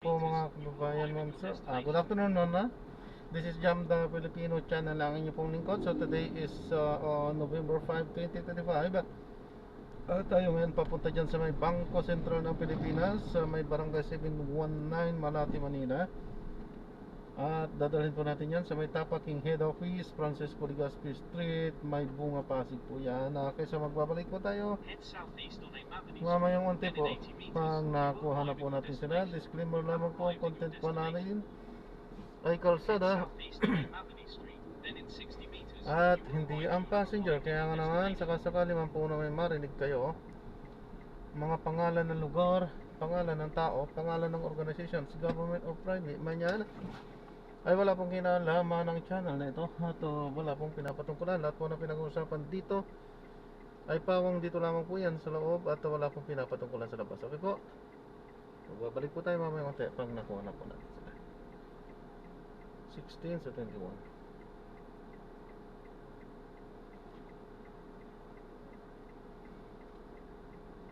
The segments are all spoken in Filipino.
po mga kababayan, ma'am sir. Good afternoon, ma'am. This is Jam the Filipino channel, ang inyong pong lingkod. So today is November 5, 2025. Tayo ngayon papunta dyan sa may Bangko Sentral ng Pilipinas, sa may Barangay 719, Malati, Manila. At dadalhin po natin yan sa may Tapaking Head Office, Francisco Legazpi Street, may Bunga, Pasig po yan. Kaysa magbabalik po tayo mamayang unti po pag nakuha na po natin sila. Disclaimer lamang po, content po natin ay kalsada at hindi ang passenger. Kaya nga naman, sakasakali man po na may marinig kayo, mga pangalan ng lugar, pangalan ng tao, pangalan ng organizations, government or private, manyan, ay wala pong kinalaman ng channel na ito at wala pong pinapatungkulan. Lahat po na pinag-uusapan dito ay pawang dito lamang po yan sa loob at wala pong pinapatungkulan sa labas. Okay po, magbabalik po tayo mamaya konti pag nakuha na po natin sila. 16 sa 21.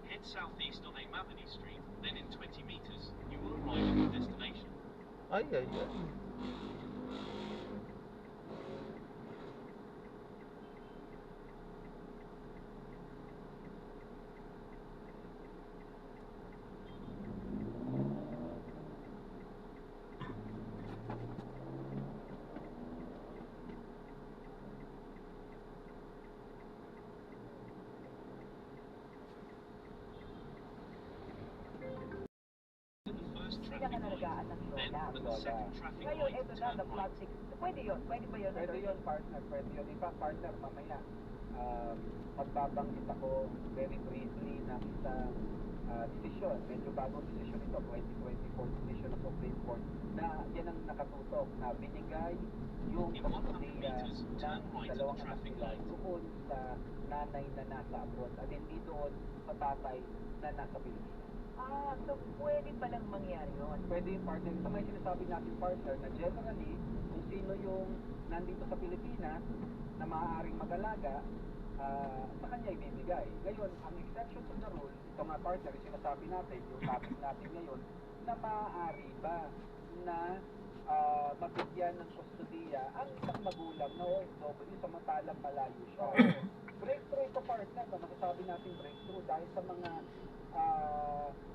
Head southeast on Amadini Street, then in 20 meters, you will arrive at your destination. Ay, ay, ay. Pinakalagaan ng Then, Lola. when the second traffic Ngayon, light ito na, turn the flat right. 6. Pwede yun? Pwede ba yun? Pwede yun, partner. Pwede yun. In fact, partner, mamaya, magbabanggit ako very briefly ng isang desisyon. Medyo bagong desisyon ito, 2024 decision ng Supreme Court, na yan ang nakatutok na binigay yung In 100 kustodiya meters, turn ng right at the dalawang anak traffic nila light. doon sa nanay na nasa abroad at hindi doon sa tatay na nasa Pilipinas. So pwede palang mangyari yun. Pwede yung partner. Ito may sinasabi natin partner na generally, kung sino yung nandito sa Pilipinas na maaaring mag-alaga, sa kanya ibibigay. Ngayon, ang exception to the rule, ito nga partner, yung sinasabi natin, yung topic natin ngayon, na maaari ba na mabigyan ng kustodiya ang isang magulang na OFW samantalang malayo siya. Breakthrough ito partner, masasabi natin breakthrough dahil sa mga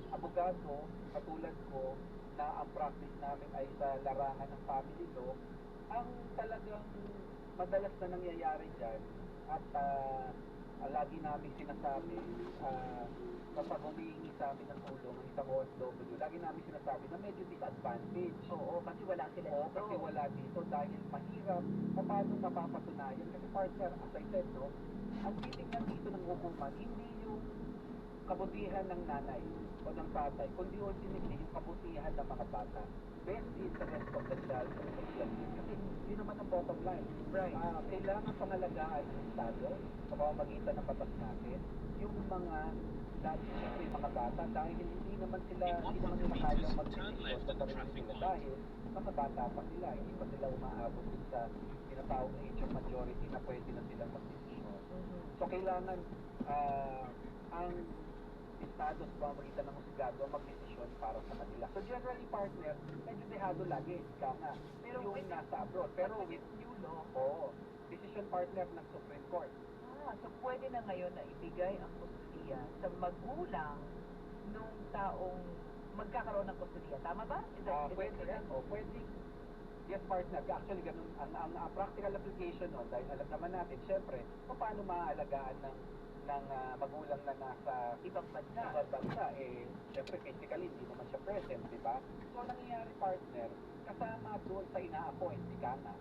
abogado katulad ko na ang practice namin ay sa larangan ng family law, ang talagang madalas na nangyayari dyan at lagi namin sinasabi kapag humihingi sa amin ng tulong ng isang OFW, lagi namin sinasabi na medyo disadvantage. Oo, kasi wala sila Oo, dito. kasi wala dito dahil mahirap paano mapapatunayan. Kasi partner, as I said, no, ang titignan dito ng hukuman, hindi yung kabutihan ng nanay o ng tatay, kundi ultimately yung kabutihan ng mga bata. Best interest of the child and the child. Kasi yun naman ang bottom line. Right. Kailangan pangalagaan ng Estado sa pamamagitan ng batas natin yung mga siyempre yung mga bata dahil hindi naman nila kayang mag-desisyon sa sarili nila dahil mga bata pa sila, hindi pa sila umaabot dun sa tinatawag na age of majority na pwede na silang mag-desisyon. So kailangan ang Estado sa pamamagitan ng husgado ang mag-desisyon para sa kanila. So generally partner, medyo dehado lagi, ika nga, Pero yung with- nasa abroad. Pero with new law, oo, decision partner ng Supreme Court. so pwede na ngayon na ibigay ang kustodiya sa magulang nung taong magkakaroon ng kustodiya. Tama ba? Is that Pwede correct? rin, o pwede. Yes, partner. Actually, ganun, ang practical application nun, dahil alam naman natin, syempre, paano maaalagaan ng magulang na nasa Ibang bansa. ibang bansa, syempre, physically, hindi naman siya present, di ba? So, ang nangyayari, partner, kasama doon sa ina-appoint, ika nga,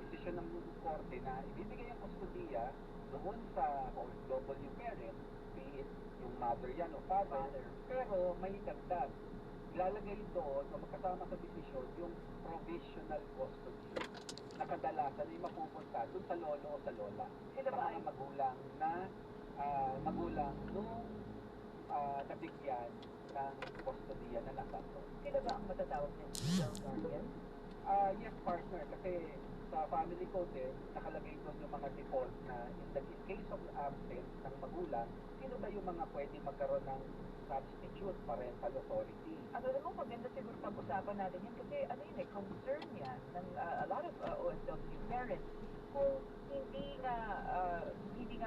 desisyon ng korte na ibibigay ang kustodiya doon sa OFW parent, be it yung mother yan o father, pero may dagdag. Ilalagay doon o magkasama sa desisyon yung provisional custody na kadalasan ay mapupunta doon sa lolo o sa lola. Sila ba Sa ay- mga magulang nung nabigyan ng kustodiya na nasa abroad. Sila ba ang matatawag ng legal guardian? Yes, partner, kasi sa family code nakalagay doon yung mga default na in case of absence ng magulang, sino ba yung mga pwede magkaroon ng substitute parental authority? Ano naman maganda siguro pag pag-usapan natin yan kasi ano yun concern yan ng a lot of OFW parents kung hindi nga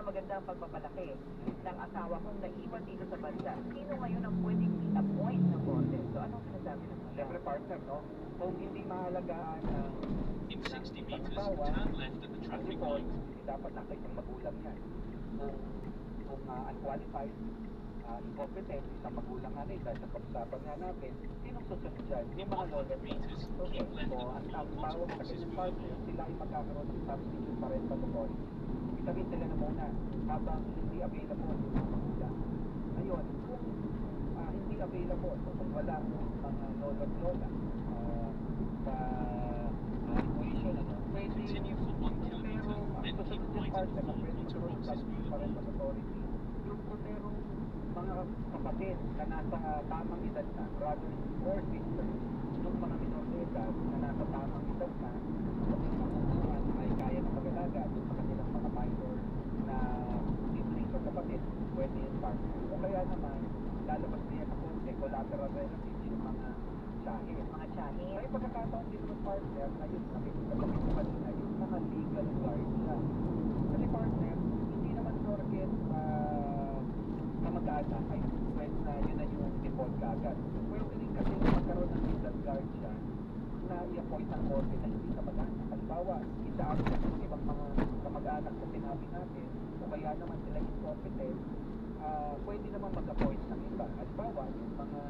maganda ang pagpapalaki ng asawa kong naiwan dito sa bansa. Sino ngayon ang pwedeng i-appoint ng bote? So anong sinasabi ng mga? Siyempre partner, no? Kung hindi mahalagaan ng In 60 meters, asawa, turn left at the traffic report, light. hindi dapat nasa isang magulang yan. Kung unqualified, incompetent, isang magulang nga dahil sa pag-usapan nga natin, sinong susunod dyan? Yung mga 100 lolo. meters, Okay, keep left so at ang the tawag four sa Roxas kanyang partner, Boulevard. sila ay magkakaroon ng substitute parental authority. Itabi sila na muna habang hindi available yung mga magulang. Ayun, kung hindi available, o kung wala mga lolo at lola sa equation, pwede Continue for 1 kilometer, then ang keep susunod yung right at partner na the pwede Water magkaroon ng Roxas substitute Boulevard. parental authority, yung kung merong mga kapatid na nasa tamang edad na, brothers or sisters, yung mga minor de edad na nasa tamang edad na, yung maguguan ay kaya na mag-alaga dun sa kanilang mga minor na siblings o kapatid, pwede yung partner. O kaya naman, lalabas niya na konti, collateral relatives, yung mga tsahin. Mga tsahin. May pagkakataon din ng partner na yun, nakikita ko kanina, yung mga legal guardian. Kasi partner, hindi naman porket kamag-anak ay pwede na yun na yung default kagad. Pwede rin kasi magkaroon ng legal guardian na i-appoint ng korte na hindi kamag-anak. Halimbawa, isaan sa ibang mga kamag-anak na sinabi natin, o kaya naman sila incompetent, pwede naman mag-appoint ng iba. Halimbawa, yung mga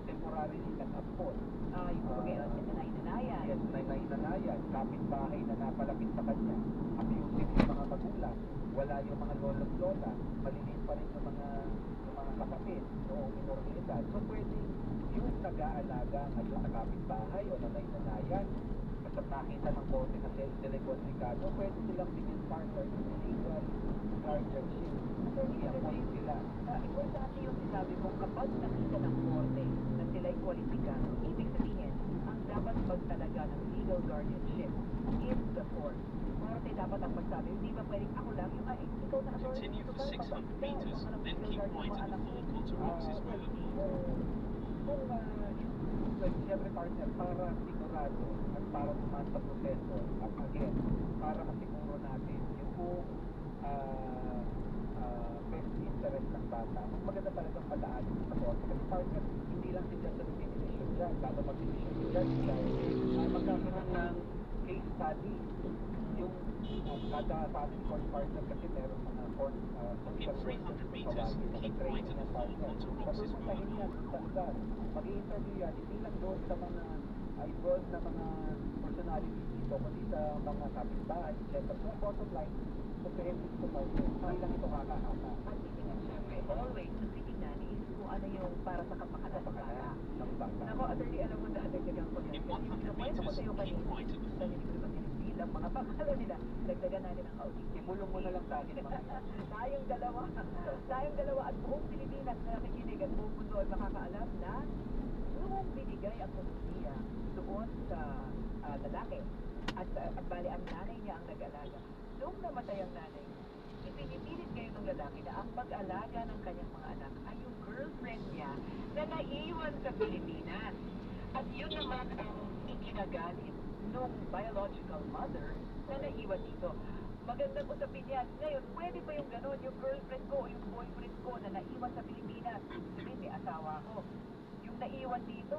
temporarily nag-appoint. Yung mga nanay-nanayan. Yes, nanay-nanayan, kapitbahay na napalapit sa kanya, abusive yung mga magulang, wala yung mga lolo't-lola, maliliit pa rin yung mga kapatid, noong minor de edad. So pwede yung nag-aalaga ngayon na kapitbahay o nanay-nanayan, basta nakita ng korte na Delegón Ricardo, pwede silang bigyan partner ng legal guardianship. So i-appoint sila. Importante yung sinabi mo, kapag nakita ng korte na sila'y kwalipikado, ibig sabihin, ang dapat magtalaga ng legal guardianship is the court. Korte dapat ang magsabi, hindi ba pwedeng ako lang yung, ikaw na authority, Continue for 600 ikaw meters, ang then legal keep guardian right mo, at anak the mo. Water Roxas Boulevard. Kung siyempre partner, para sigurado at para tumaan sa proseso, at again, para masiguro natin yung best interest ng bata, mas maganda talagang padaan sa korte. Kasi partner, hindi lang si Judge ang decision dyan, bago mag-decision si Judge dyan, magkakaroon ng case study. Yung kada family court partner kasi meron mga court social In 300 meters, tawagin na keep right training at ng the partner. Water Roxas Papupuntahin yan Boulevard. sa lugar. Mag-i-interview yan, hindi lang doon sa mga involved na mga personalities dito, kundi sa mga kapitbahay, etc. So, bottom line, comprehensive to partner. Hindi lang ito kakahaka. At titingnan siyempre, always, ang titingnan is kung ano yung para sa kapakanan ng bata. Ng bata. Nako, attorney, alam mo dagdagan ko yan. In Kasi 100 pinakwento ko meters, sa'yo keep kanina. right at the Dahil hindi ko naman sinipil ang mga pangalan nila. Dagdagan natin ang kaunting. Imulong mo na lang sa akin mga Tayong dalawa at buong Pilipinas na nakikinig at buong mundo ay makakaalam na noong binigay ang kustudiya doon sa lalaki at bali ang nanay niya ang nag-alaga. Noong namatay ang nanay, ipinipilit ngayon ng lalaki na ang pag-alaga ng kanyang mga anak ay yung girlfriend niya na naiwan sa Pilipinas. At yun naman ang ikinagalit nung biological mother na naiwan dito. Magandang usapin yan. Ngayon, pwede ba yung gano'n, yung girlfriend ko, yung boyfriend ko na naiwan sa Pilipinas? Sabihin, may asawa ko. Yung naiwan dito,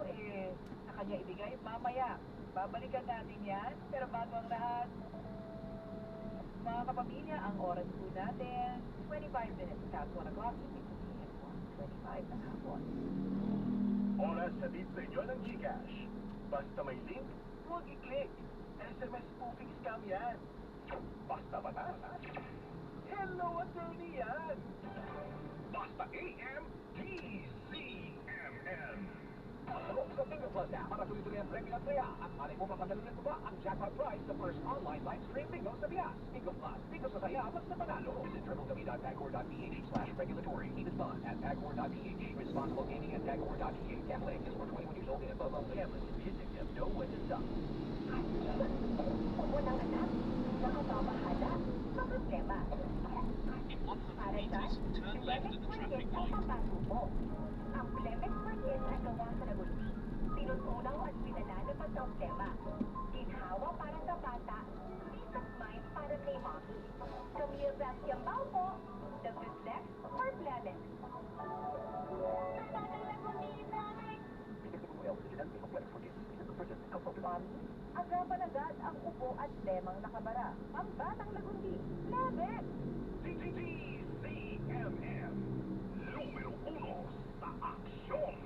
sa kanya ibigay, mamaya. Babalikan natin yan. Pero bago ang lahat, mga kapamilya, ang oras po natin, 25 minutes past 1 o'clock. Ibig sabihin, 1:25 na hapon. Oras sa din sa inyo ng Gcash. Basta may link, huwag i-click. SMS spoofing scam yan. Basta batas. Hello, attorney yan. Basta AMDZMN. Look sa Finger Plus app para tuloy-tuloy ang premyo at saya. At malay mo papadalihan mo ba ang jackpot prize sa first online live stream bingo sa Pias. Bingo Plus, bingo sa saya, mas na panalo. Visit www.agor.ph/regulatory. Keep it fun at agor.ph. Responsible gaming at agor.ph. Gambling is for 21 years old and above only. Gambling is addictive. Know when to stop. Huwag mo nang anak, nakakabahala, problema. In 100 meters, turn left at the traffic light. Ang Blem Expert is nagawa sa Laguna. Pinuto problema. Ginhawa para sa bata, peace of mind para kay mommy. Camille Rastiambao po, Douglas or Planet. Mommy, agapan agad ang ubo at lemang nakabara. Ang batang lagundi, Planet. DCMM, número 1 sa aksyon.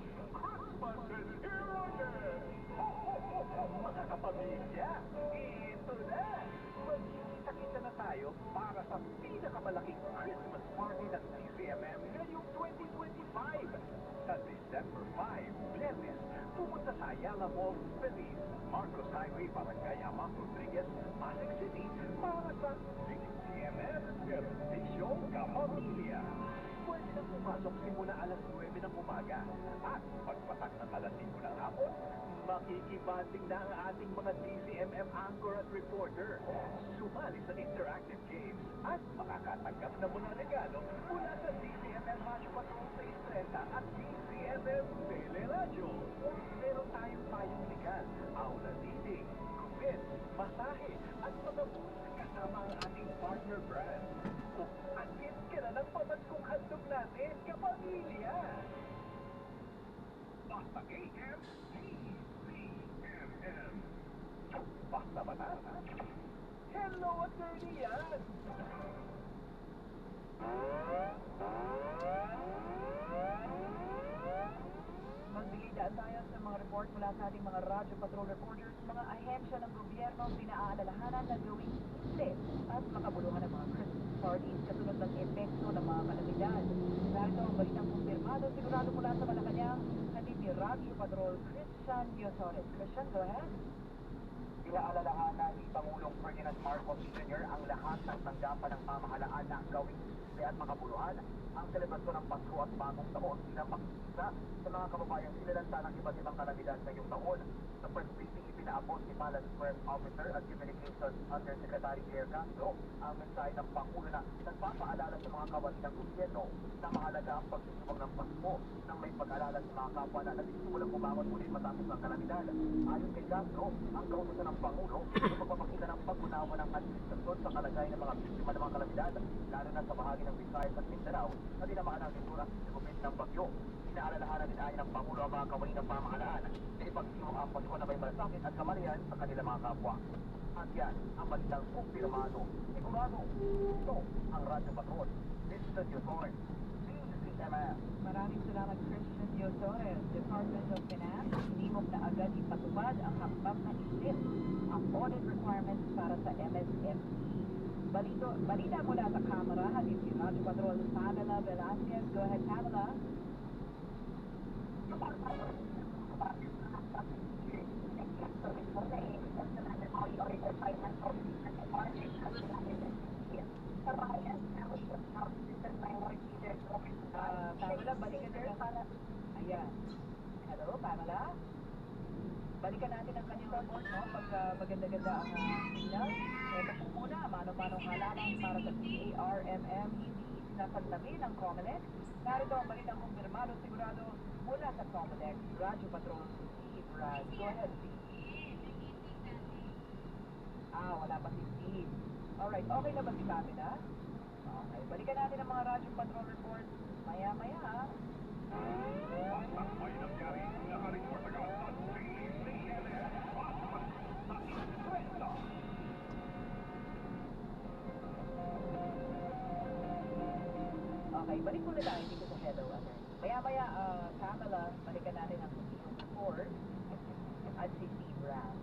Christmas is here again! Ho, ho, ho, ho, mga kapamilya, ito na! Magkikita-kita na tayo para sa pinakamalaking Christmas party ng DCMM ngayong 2025. Sa December 5, Biyernes, pumunta sa Ayala Mall, Feliz, Marcos Highway, Barangay Amas Rodriguez, Pasig City para sa DCMM Servisyo Kapamilya. Pwede na pumasok simula alas 9 ng umaga at pagpatak ng alas 5 ng hapon, makikibanding na ang ating mga DCMM anchor at reporter. Sumali sa interactive games at makakatanggap ng mga regalo mula sa DCMM Radio Patrol sa Istreta at DCMM Teleradio. Meron tayong payong legal, aula leading, gupit, masahe at mga booths kasama ang ating partner brand. Agit ka na ng pamaskong handog natin, kapamilya! Basta AM, DCMM. Basta ba na? Hello, attorney yan! Magbilitaan tayo sa mga report mula sa ating mga radyo patrol reporters, mga ahensya ng gobyerno ang pinaalalahanan na gawing safe at makabuluhan ng mga Christmas parties kasunod ng epekto ng mga kalamidad. Narito ang balitang kumpirmado sigurado mula sa Malacanang hatid ni Radyo Patrol Christian Diosores. Christian, go ahead. Pinaalalahanan ni Pangulong Ferdinand Marcos Jr. ang lahat ng tanggapan ng pamahalaan na gawing simple at makabuluhan ang selebrasyon ng Pasko at Bagong Taon bilang pakikisa sa mga kababayang sinalanta ng iba't ibang kalamidad ngayong taon. Sa first briefing, ipinaabot ni Palace Press Officer at Communications Undersecretary Claire Castro ang mensahe ng Pangulo na nagpapaalala sa mga kawani ng gobyerno na mahalaga ang pagsusubang ng Pasko nang may pag-alala sa mga kapwa na nagsisimulang bumangon muli matapos ng kalamidad. Ayon kay Castro, ang kautusan ng Pangulo ay magpapakita ng pag-unawa ng administrasyon sa kalagayan ng mga biktima ng mga kalamidad, lalo na sa bahagi ng Visayas at Mindanao na dinamaan ang pintura sa gupit ng bagyo. Inaalalahanan din ayon ng Pangulo ang mga kawani ng pamahalaan na ipagsimong ang Pasko na may malasakit at kamalian sa kanilang mga kapwa. At yan ang balitang kumpirmado. Sigurado, ito ang Radyo Patrol. Mr. Diosores, DCMM. Maraming salamat, Christian Diosores. Department of Finance, hinimok na agad ipatupad ang hakbang na isip ang audit requirements para sa MSME. Balita mula sa Kamara, hatid si Radyo Patrol Pamela Velasquez. Go ahead, Pamela. Pamela, balikan natin. Ayan. Hello, Pamela? Balikan natin ang kanyang report, no? Pagka maganda-ganda ang signal. Ito po muna, mano-manong halaman para sa CARMM, hindi sinasantabi ng COMELEC. Narito ang balitang kumpirmado sigurado mula sa COMELEC, Radyo Patrol, Steve Raz. Go ahead, Steve. Wala pa si Steve. Alright, okay na ba si Pamela? Okay, balikan natin ang mga Radyo Patrol report maya-maya, ha? May nangyari na report agad sa DCMM. Sa Istreta. Okay, balik muna tayo dito sa Hello Alert. Maya-maya, Pamela, balikan natin ang iyong report at si Steve Ram.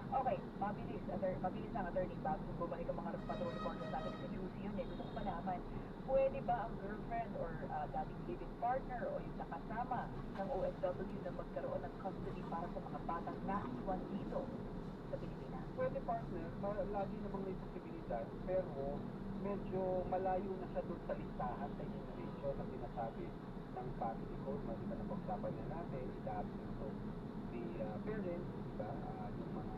Okay, mabilis ang attorney bago bumalik ang mga patrol reporters natin sa Juicy yun. Gusto ko malaman, pwede ba ang girlfriend or dating living partner o yung nakasama ng OFW na magkaroon ng custody para sa mga batang naiwan dito sa Pilipinas? Pwede partner, lagi namang may posibilidad, pero medyo malayo na siya doon sa listahan sa immigration na sinasabi ng family code. Di ba napag-usapan na natin, i-update to the parents, diba? Yung mga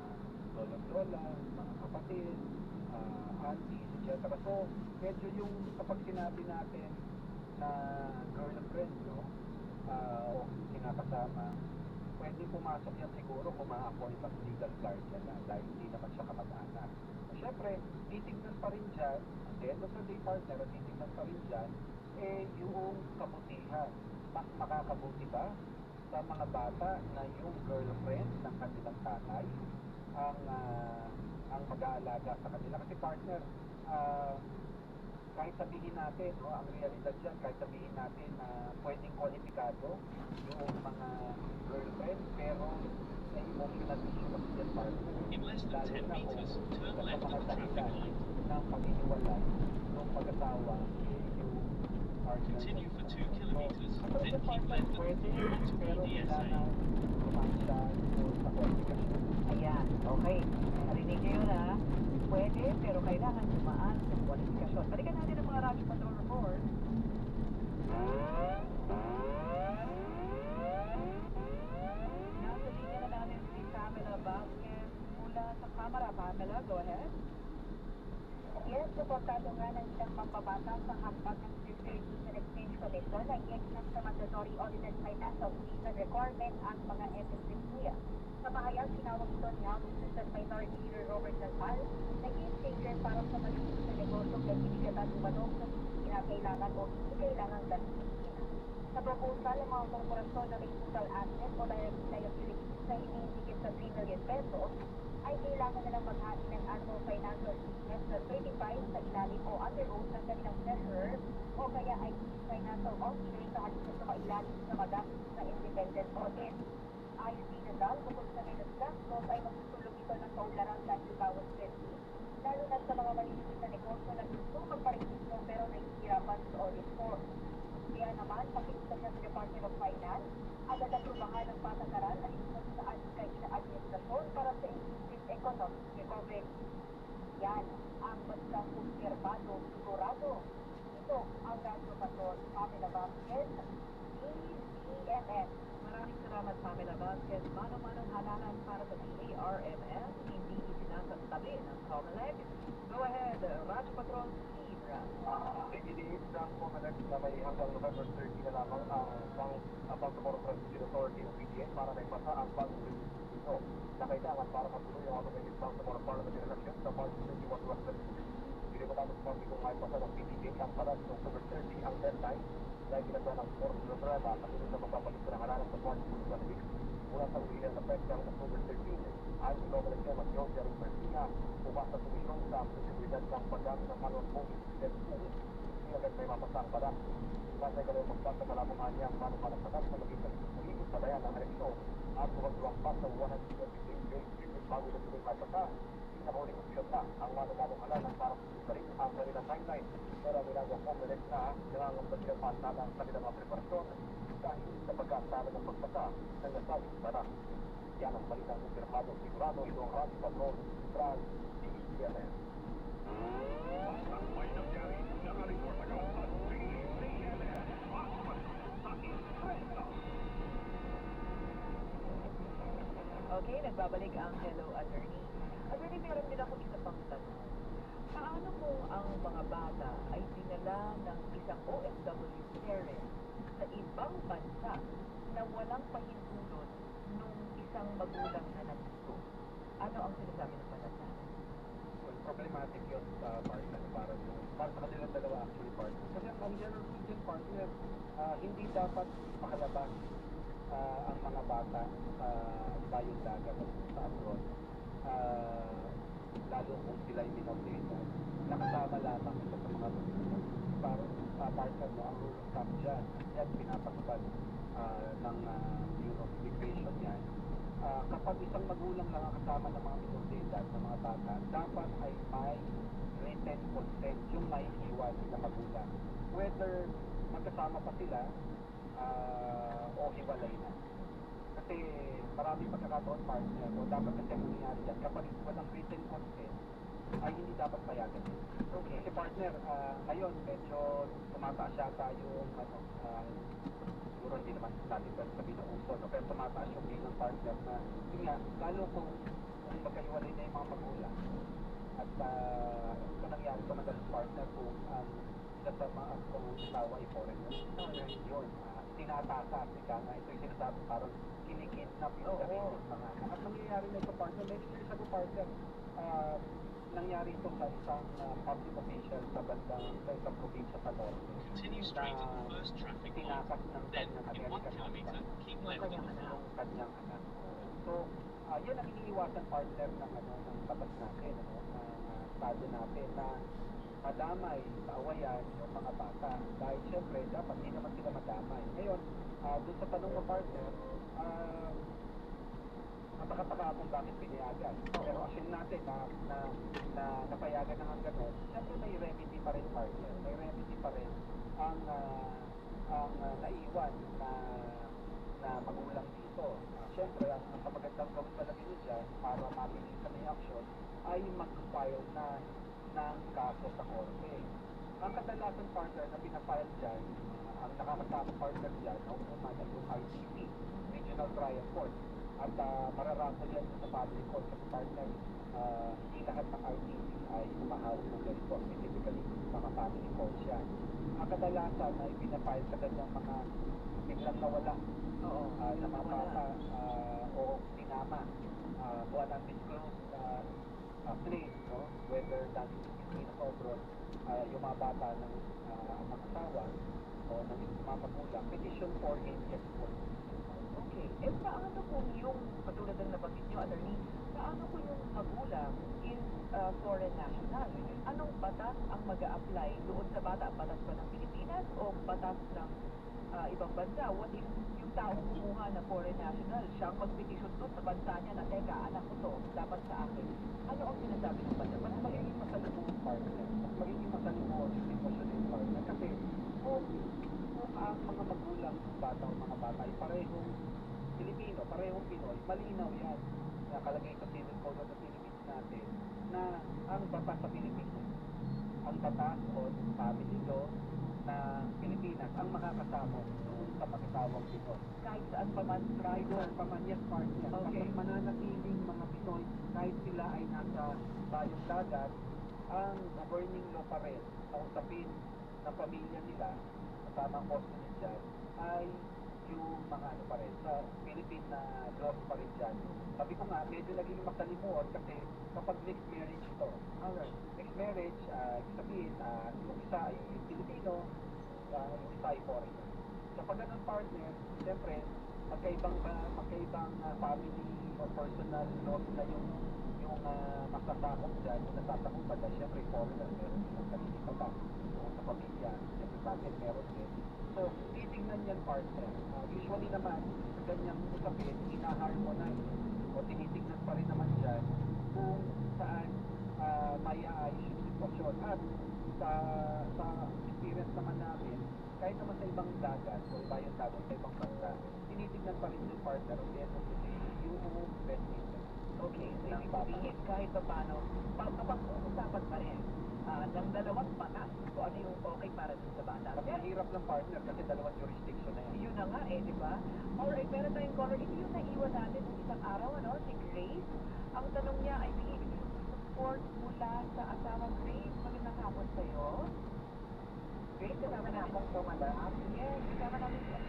lola, mga kapatid, aunties, etc. So, medyo yung kapag sinabi natin na girlfriend, no, o kinakasama, pwede pumasok yan siguro kung ma-appoint ang legal guardian na dahil hindi naman siya kamag-anak. Siyempre, titignan pa rin dyan, at the end of the day partner, titignan pa rin dyan, yung kabutihan. Mas makakabuti ba sa mga bata na yung girlfriend ng kanilang tatay ang mag-aalaga sa kanila? Kasi partner, kahit sabihin natin, no, ang realidad dyan, kahit sabihin natin na pwedeng kwalipikado yung mga girlfriend, pero may emotional issue kasi dyan, partner. In less than 10 meters, turn left at the traffic light. Ng paghihiwalay ng mag-asawa, yung partner. Continue for 2 kilometers, So, then keep partner, left at pwede, to pero BDSA. kailangan kumansya doon sa kwalifikasyon. Ayan, okay. Narinig niyo yun ha. Pwede, pero kailangan dumaan sa kwalifikasyon. Balikan natin ang mga Radyo Patrol report. Nasa linya na natin si Pamela Vasquez mula sa Kamara. Pamela, go ahead. Yes, suportado nga ng ilang pambabata sa hakbang ng Securities and Exchange Commission na i-exempt sa mandatory audited financial statement requirement ang mga entities. Sa pahayag, sinawag ito ni House Assistant Minority Leader Robert Nasal na game changer para sa malinis na negosyo na binigatan umanong na kinakailangan o hindi kailangan gamitin. Sa proposal, ang mga korporasyon na may total asset o direct liabilities na hinihigit sa 3 million pesos ay kailangan nilang maghati ng annual financial statement na certified sa ilalim o under oath ng kanilang treasurer o kaya ay financial auditor sa halip na sumailalim sa magastos na independent audit. Ayon din na dahil bukod sa minus gastos ay magsusulog ito ng kaularan sa bawat entity, lalo na sa mga maliliit na negosyo na gusto magparegistro pero nahihirapan sa audit form. Kaya naman, pakita siya sa Department of Finance, agad aprubahan ng patakaran at ito saan kay ina-administrasyon para sa inclusive economic recovery. Yan ang bansang kumpirmado sigurado. Ito ang Radyo Patrol, Pamela Vasquez, DZMM. Maraming salamat, Pamela Vasquez. Mano-manong halalan para sa DARMM, hindi isinasabi ng COMELEC. Go ahead, Radyo Patrol, Steve Ram. Iniis ng COMELEC na may hanggang November 30 na lamang ang Bangsamoro Transition Authority o PDN para may pasa ang bagong release nito na kailangan para matuloy ang automated Bangsamoro Parliament election sa March 21, 2026. Hindi ko tapos pang kung may pasa ng PDN ang pala sa October 30 ang deadline dahil ginagawa ng Fourth Suprema kasunod sa magpapalit ng halalan sa March 2026 mula sa uwilan na pwede ang October 13. Ayon sa COMELEC Chairman John Jerry Garcia, umasa sa komisyon sa posibilidad ng paggamit ng manual voting system kung hindi agad may mapasang pala. Kasi kayo magpasa malamungan niya ang manumalang patas na magiging padayan ng eleksyon at kumagluwang pa sa 126 days period bago na tuloy mapasa. Pinakauling opsyon na ang manumalang halalan para susunod ang kanilang timeline. Pero ginagawa COMELEC na nangangambag sila paantala ang kanilang mga preparasyon dahil sa pag-aantala ng pagpasa ng nasabing para. Yan ang balitang kumpirmado sigurado ito ang Radyo Patrol Trans DZMM. Bastang may nangyari, nakareport agad sa DZMM. Sa Istresa. Okay, nagbabalik ang Hello Attorney. Attorney, meron din ako isa pang tanong. Paano kung ang mga bata ay dinala ng isang OFW parent sa ibang bansa na walang pahintulot nung isang magulang na nandito? Ano ang sinasabi ng banatan? Well, problematic yun sa partner para sa kanilang dalawa actually partner. Kasi ang general student partner, hindi dapat makalabas ang mga bata sa bayong dagat o sa abroad. Lalo kung sila ay minor de edad, nakasama lamang ito sa mga para partner mo ang rule of thumb dyan. Yan pinapatupad ng Bureau of Immigration yan. Kapag isang magulang lang ang kasama ng mga minor de edad na mga bata, dapat ay may written consent, yung may iwan na magulang. Whether magkasama pa sila o hiwalay na. Kasi maraming pagkakataon partner o dapat kasi ang nangyayari dyan kapag walang written consent ay hindi dapat payagan. Okay. Kasi partner, ngayon medyo tumataas yata yung siguro hindi naman natin pwede sabihin na uso, no? Pero tumataas yung bilang partner na yun nga, lalo kung magkahiwalay na yung mga magulang at ito nangyari sa madalas partner kung isa sa mga asawa ay foreigner. Yun, tinatasa at ika nga ito yung sinasabi parang kinikidnap yung Oo. sariling mga anak. At nangyayari na ito, partner, many years ago, partner, nangyari ito sa isang public official sa bandang sa isang probinsya sa Norte. Continue straight at the first traffic light. Tinakas ng Then, kanyang in 1 American kilometer, husband keep Yung left kanyang on the anak. yung kanyang anak. So, yan ang iniiwasan, partner, ng ng batas natin, ng estado natin, na madamay, maawayan yung mga bata. Dahil syempre, dapat hindi naman sila madamay. Ngayon, doon sa tanong mo, partner, napakataka kung bakit pinayagan. Pero assume natin na napayagan na ang gano'n, syempre may remedy pa rin, partner. May remedy pa rin ang naiwan na magulang dito. Syempre, ang magandang gawin palagi nyo dyan para mabilisan na yung action ay mag-file na ng kaso sa korte. Ang kadalasan, partner, na pinafile dyan, ang nakakatakot, partner dyan, ang una na yung RTC, Regional Trial Court. At mararapol yan sa public court kasi, partner, hindi lahat ng RTC ay umahawag ng ganito. Specifically, mga family courts yan. Ang kadalasan ay pinafile sa ganyang mga biglang nawala na mga bata o sinama kung anong disclosed place, no? Whether that is Pilipinas o abroad, yung mga bata ng mga asawa o ng mga magulang, petition for habeas corpus. Okay. Paano kung yung, katulad ng nabanggit nyo, attorney, paano kung yung magulang is foreign national? Anong batas ang mag-a-apply doon sa bata? Batas ba ng Pilipinas o batas ng ibang bansa? What if yung taong kumuha na foreign national, siyang mag-petition doon sa bansa niya na, teka, anak ko to, dapat sa akin. Ano ang sinasabi ng bansa? Mas magiging Masalimuot, partner. Mas magiging masalimuot yung sitwasyon ng partner. Kasi kung ang mga magulang ng bata o mga bata ay parehong Pilipino, parehong Pinoy, malinaw yan. Nakalagay sa Civil Code of the Philippines natin na ang batas sa Pilipinas, ang batas o family law na Pilipinas ang makakasama doon sa mag-asawang Pinoy. kahit saan pa man Kahit saan pa man, yes, partner. Okay. Ang mananatiling mga Pinoy, kahit sila ay nasa bayong dagat, ang governing law pa rin na usapin ng pamilya nila, kasama ang custody dyan, ay yung mga ano pa rin, sa Philippine na laws pa rin dyan. Sabi ko nga, medyo naging masalimuot kasi kapag mixed marriage ito. Alright. Mixed marriage, ibig sabihin, yung isa ay Pilipino, yung isa ay foreigner. So pag ganun, partner, siyempre, magkaibang family o personal laws na yung masasakop dyan, yung nasasakupan dyan, siyempre foreigner, meron silang sarili pa ba? So sa pamilya, siyempre bakit meron din. So, titignan yan, partner. Usually naman, sa ganyang usapin, ina-harmonize o tinitignan pa rin naman dyan kung saan may aayos yung sitwasyon. At sa experience naman namin, kahit naman sa ibang dagat o iba yung dagat sa ibang bansa, tinitignan pa rin yung partner of the end of the day, yung best interest. Okay, so ibig sabihin, kahit pa paano, pag-uusapan pa rin ng dalawang batas kung ano yung okay para dun sa bata. Mas mahirap ng partner kasi dalawang jurisdiction na yan. Yun na nga eh, di ba? Alright, meron tayong caller. Ito yung naiwan natin ng isang araw, ano? Si Grace. Ang tanong niya ay bigay yung support mula sa asawang Grace. Magandang hapon sa'yo. Grace, kasama natin po, madam. Yes, kasama natin po.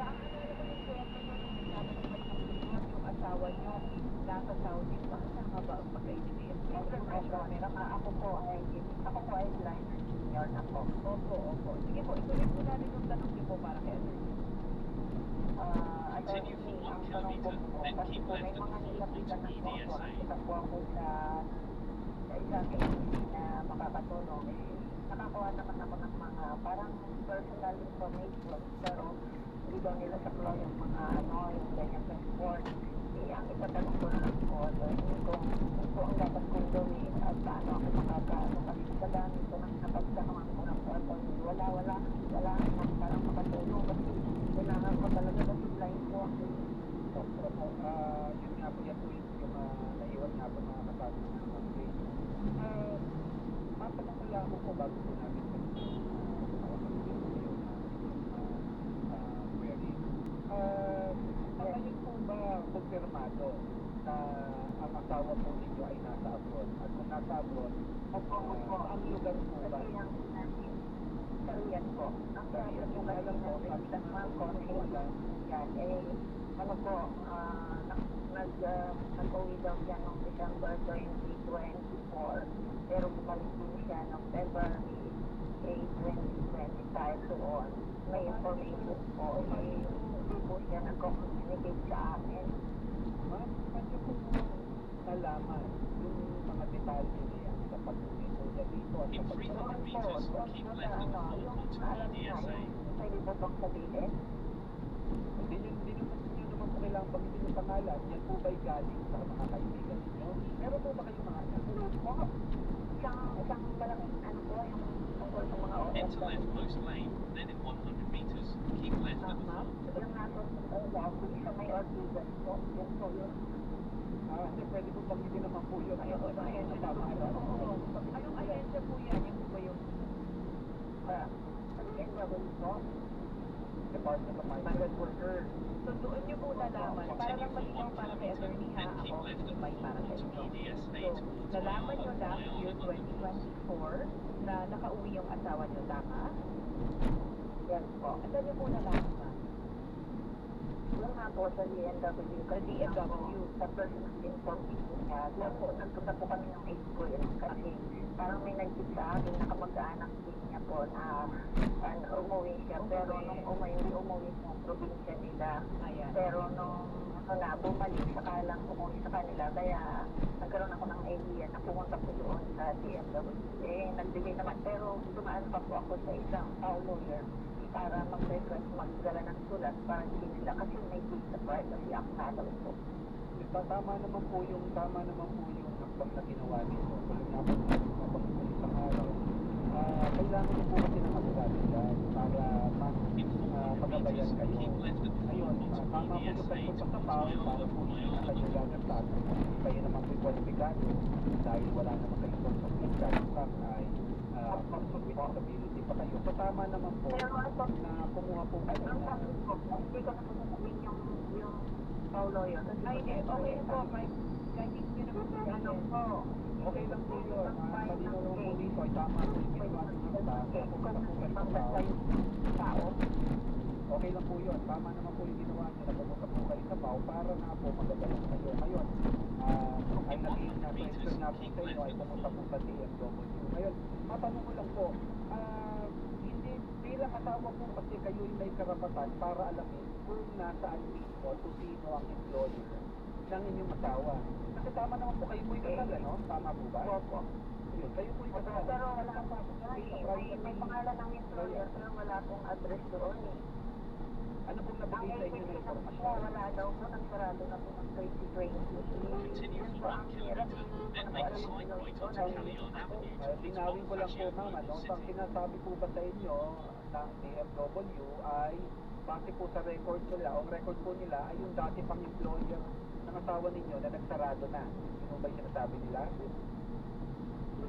Saan ka na naman yung kwento nyo nung nagkama ng pagkakulungan yung asawa nyo nasa Saudi? Bakit nga ba ang pagkaintindihan? Ako po ay driver senior na po. Opo. Sige po, ituloy po natin yung tanong niyo po para kay Edward. Continue for 1 kilometer, then keep left at the 4.2 EDSA. Isa po ako sa isang agency na makakatulong. Nakakuha naman ako ng mga parang personal information, pero hindi daw nila sa flow yung mga yung ganyan transport. Ang itatanong ko naman po, kung ang dapat kong gawin at paano ako makakagamit ko ng napagsanuhan ko ng photo. Wala naman parang makatulong kasi kailangan ko talaga kasi blind po ako. Yun nga po, yan po yung naiwan nga po mga kasabi ng mga grade. Mapanakula ko po bago po namin query. Ngayon po ba kumpirmado na ang asawa po ninyo ay nasa abroad? At kung nasa abroad, ang lugar po ba? Korean po. Ang problem po kasi ng mga ko, yan, ano po, nag-uwi daw siya noong December 2024, pero bumalik din siya noong February 8, 2025 doon. May information po, hindi po siya nag-communicate sa amin. Ma'am, pwede po nalaman yung mga detalye niya sa pag-uwi po niya dito at sa In pag-uwi. 300 meters, keep left and Yung forward to alam niya, EDSA. pwede po bang sabihin? Hindi nyo naman po kailangan banggitin yung pangalan. Yan po ba'y galing sa mga kaibigan ninyo? Meron po ba kayong mga anak? Po, isang malaking ano po, yung tungkol sa mga Enter left post lane, then in 100 meters, keep left at the Ma'am, fork. yung nasa sa may ortigas po, yun po yun. Hindi, pwede po banggitin naman po yun. Ayun po, ahensya na po. Anong ahensya po yan? Yung po ba yung Ang NW po, Department of migrant workers. So doon niyo po nalaman, para lang malinaw para kay Attorney Ha, Then keep ako, left hindi at may the para fork sa to inyo. EDSA So, towards nalaman niyo Wyoming, last year, Wyoming. 2024, na nakauwi yung asawa niyo, tama? Yes po. At saan niyo po nalaman, ma'am? Yung nga po sa DMW, kasi DMW. sa first information niya, tapos nagpunta po kami ng high school kasi parang may nag-tip sa akin na kamag-anak din niya po na umuwi siya. Pero nung hindi umuwi sa probinsya nila. Ayan. Pero nung bumalik, saka lang umuwi sa kanila. Kaya nagkaroon ako ng idea na pumunta po doon sa DMW. Nagbigay naman. Pero dumaan pa po ako sa isang lawyer para mag-request magdala ng sulat para hindi nila kasi may case sa privacy act na daw po. Tama naman po yung hakbang na ginawa nito. Kung napag isang araw, kailangan niyo po kasi ng abogado dyan para In 400 magabayan meters, kayo. keep left at the Ayun, fork to tama po yung EDSA pagpunta sa towards PAO para Wyoming, po hindi na kayo Wyoming. gagastat. Kayo naman po kwalipikado dahil wala naman kayong source of income. In fact, ay person with disability pa kayo. So tama naman po Pero ano, na kumuha po kayo ang na sabi ko, hindi ko na po sasabihin yung lawyer. Kasi Ay, hindi, okay po, kahit hindi niyo na po ano sabihin. po, okay lang po yun. Malinaw naman po dito ay tama po yung ginawa ng handa. Kung pupunta po kayo sa PAO. tao, Okay lang po yun. Tama naman po yung ginawa nyo na pumunta po kayo sa PAO para nga po magagalang kayo. Ngayon, ay naging na-question nga po sa inyo ay pumunta po sa DMW. Ngayon, matanong ko lang po, hindi bilang asawa po kasi kayo may karapatan para alamin kung nasaan mismo o sino ang employer ng inyong asawa. Kasi tama naman po, kayo po'y kasal, ano? Tama po ba? opo. Yun, kayo po'y kasal. Pero wala akong may pangalan ng employer pero wala akong address doon eh. Ano pong Ang nabigay sa inyo na agency na po, informasyon? wala daw po, nagsarado na po ng 2020. Continue Yun for po 1 ang hirap. kilometer, then make a side right onto Callion Avenue towards Linawin ko lang po Bonifacio ma'am, ano, Global ang City. sinasabi po ba sa inyo ng DMW ay base po sa record nila, o record po nila ay yung dati pang employer ng asawa ninyo na nagsarado na. Yun ba yung sinasabi nila?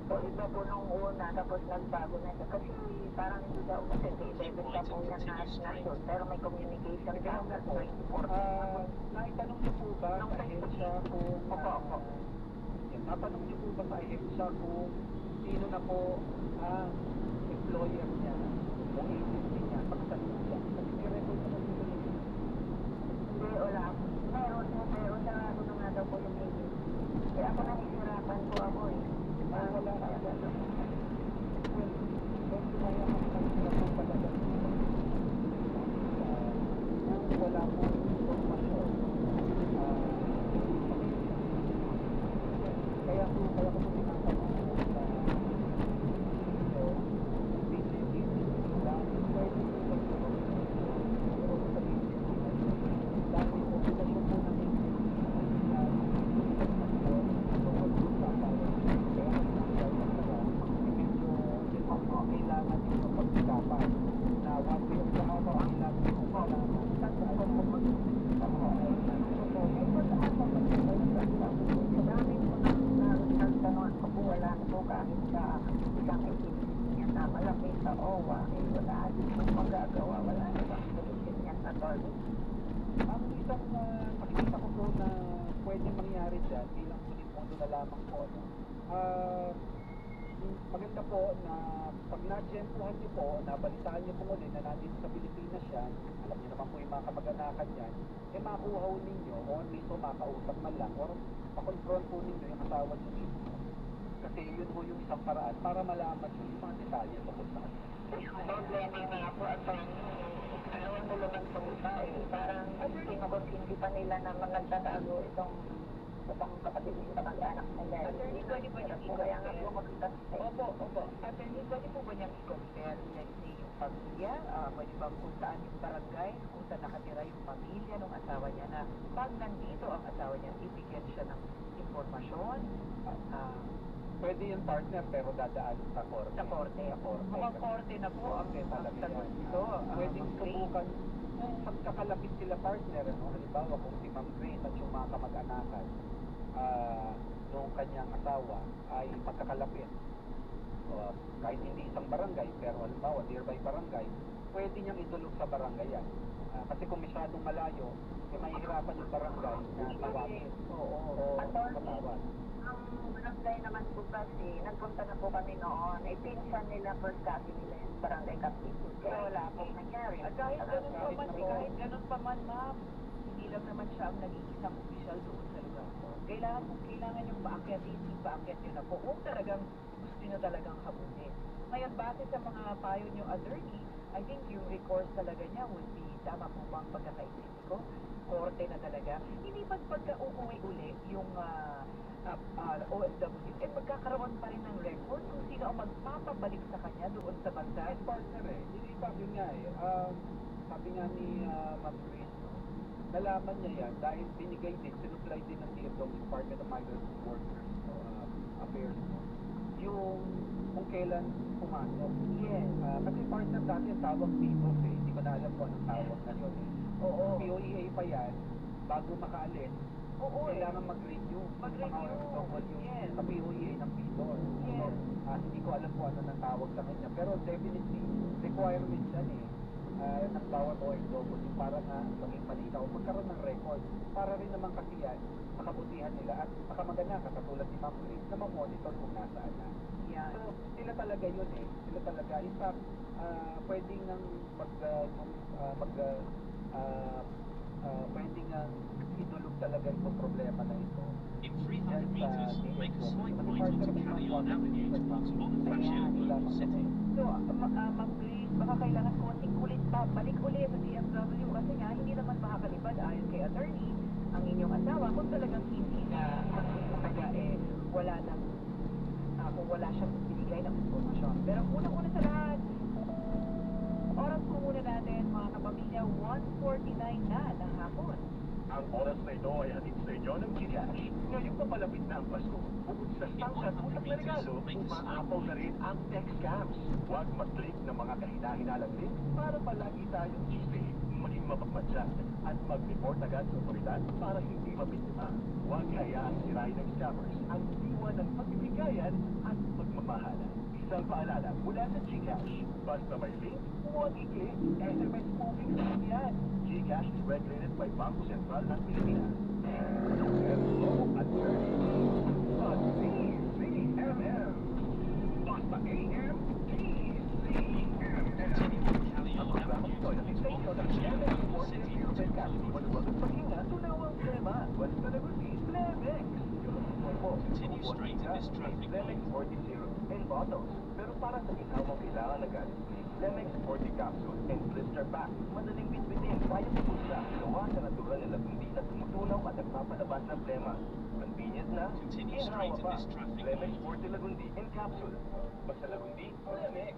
So, iba po nung una, tapos nagbago na siya. Kasi parang hindi daw kasi ibebenta po niya na yun. Pero may communication Kaya nga sa po, 2014. naitanong niyo po ba Nung sa ahensya kung Opo. Yan, natanong niyo po ba sa ahensya kung sino na po ang employer niya o agency niya sa kasalukuyan? Kasi may record naman dito ninyo. Hindi, wala. Meron na ano nga daw po yung agency. Kaya ako nahihirapan po ako eh. Wala na yan. Well, medyo kaya ang talaga kung wala po informasyon. Kaya ko po tinatanong sa so, business lang pwede po magkaroon pero sa business dahil po pinasyon po namin na kailangan yung pag-usapan na one way of the other kailangan yung malaman Marami po nagtanong ako po, wala na po kahit sa isang agency niya na malapit sa OWA. Wala din po magagawa, wala na bang solusyon niya sa attorney. ang isang nakikita ko po na pwede mangyari dyan bilang punit mundo na lamang po maganda po na pag na-gempuhan niyo po, nabalitaan niyo po ulit na nandito sa Pilipinas siya, alam niyo naman po yung mga kamag-anakan niyan, eh makuha ho ninyo, o mismo makausap man lang, or makonfront po ninyo yung asawa niyo mismo. Kasi yun ho yung isang paraan para malaman niyo yung mga detalye tungkol sa kanya. Problema nga po at alam mo naman po iba eh. Parang kinukonsindi pa nila na magtatago itong kapatid nila mag-anak nila. Attorney, pwede ba niyang Kaya nga po i-compare? makita Opo. Attorney, pwede po ba niyang i-compare, let's say, yung pamilya? Pwede ba kung saan yung barangay, kung saan nakatira yung pamilya ng asawa niya na pag nandito ang asawa niya, ibigyan siya ng impormasyon Pwede yung partner pero dadaan sa korte. sa korte. Mukhang korte na po ang Talaga sagot yan. nito. Pwedeng subukan kung magkakalapit sila partner, ano? Halimbawa kung si Ma'am Grace at yung mga kamag-anakan nung kanyang asawa ay magkakalapit. Kahit hindi isang barangay, pero halimbawa nearby barangay, pwede niyang idulog sa barangay yan. Kasi kung masyadong malayo, eh, mahihirapan yung barangay na tawagin. O matawag. ang barangay naman po kasi, nagpunta na po kami noon, pinsan nila first cousin nila yung barangay captain. Kaya wala pong nangyari. At kahit ganun pa man, Kahit kahit ganun pa man, ma'am, hindi lang naman siya ang nag-iisang opisyal doon sa lugar ko. Kailangan yung paakyatin niyo na po kung talagang gusto niyo talagang habunin. Ngayon, base sa mga payo niyo, attorney, I think yung recourse talaga niya would be, tama po bang pagkakaisip ko? Korte na talaga. Hindi ba pagka-uuwi uli yung OFW, eh magkakaroon pa rin ng record kung sino ang magpapabalik sa kanya doon sa bansa? Yes, partner eh. Hindi pa yun nga eh. Sabi nga ni Ma'am Grace, no, nalaman niya yan dahil binigay din, sinupply din ng DFW, Department of Migrant Workers Affairs, no, yung kung kailan pumasok. Yes. Kasi partner dati ang tawag dito eh. Hindi ko na alam kung anong tawag na yun eh. Oo. POEA pa yan, bago makaalis, Oo eh. kailangan mag-renew. Mag-renew. Yes. Sa POEA ng PIDOR. Yes. Hindi ko alam kung ano nang tawag sa kanya. Pero definitely, requirement yan eh. Ng bawat OFW para nga maging malinaw, magkaroon ng record. Para rin naman kasi yan, makabutihan nila at makamagana ka, katulad ni Ma'am Grace, na ma-monitor kung nasaan na. Yan. So, sila talaga yun eh. Sila talaga. In fact, pwedeng nang pwedeng nang idulog talaga itong problema na ito. In 300 meters, make a slight right onto Callion Avenue towards Bonifacio Global City. So, Ma'am Grace, baka kailangan konting kulit pa, balik ulit sa DFW kasi nga hindi naman makakalipad ayon kay attorney ang inyong asawa kung talagang hindi na kumbaga wala nang kung wala siyang binigay ng informasyon. Pero unang-una sa lahat, oras po muna natin mga kapamilya, 1:49 na ng hapon. Ang oras na ito ay hatid sa inyo ng Gcash. Ngayong papalapit na ang Pasko, bukod sa stang at utak na regalo, umaapaw na rin ang tech scams. Huwag mag-click ng mga kahina-hinalang link para palagi tayong cheesy. Maging mapagmatsyag at mag-report agad sa otoridad para hindi mabiktima. Huwag hayaang sirain ng scammers ang diwa ng pagbibigayan at pagmamahalan. Isang paalala mula sa Gcash. Basta may link, huwag i-click. SMS spoofing sa yan. Gcash is regulated by Bangko Sentral ng Pilipinas. Hello, attorney. CCMM. Basta AM, TCMM. Ang programa ito ay natid sa inyo ng Lemex Forte European Cash. Maluwagang paghinga, tunawang klema. Basta lagutin, Lemex. Continue straight in this traffic Lemex light. 40 syrup and bottles. Pero para sa ginawang kailangan agad, Lemex 40 capsule and blister pack. Madaling bitbitin, kaya pupusa. Gawa sa natural na lagundi na tumutunaw at nagpapalabas ng plema. Convenient na, Continue ginhawa straight in pa. this traffic Lemex light. 40 lagundi and capsule. Basta lagundi, Lemex.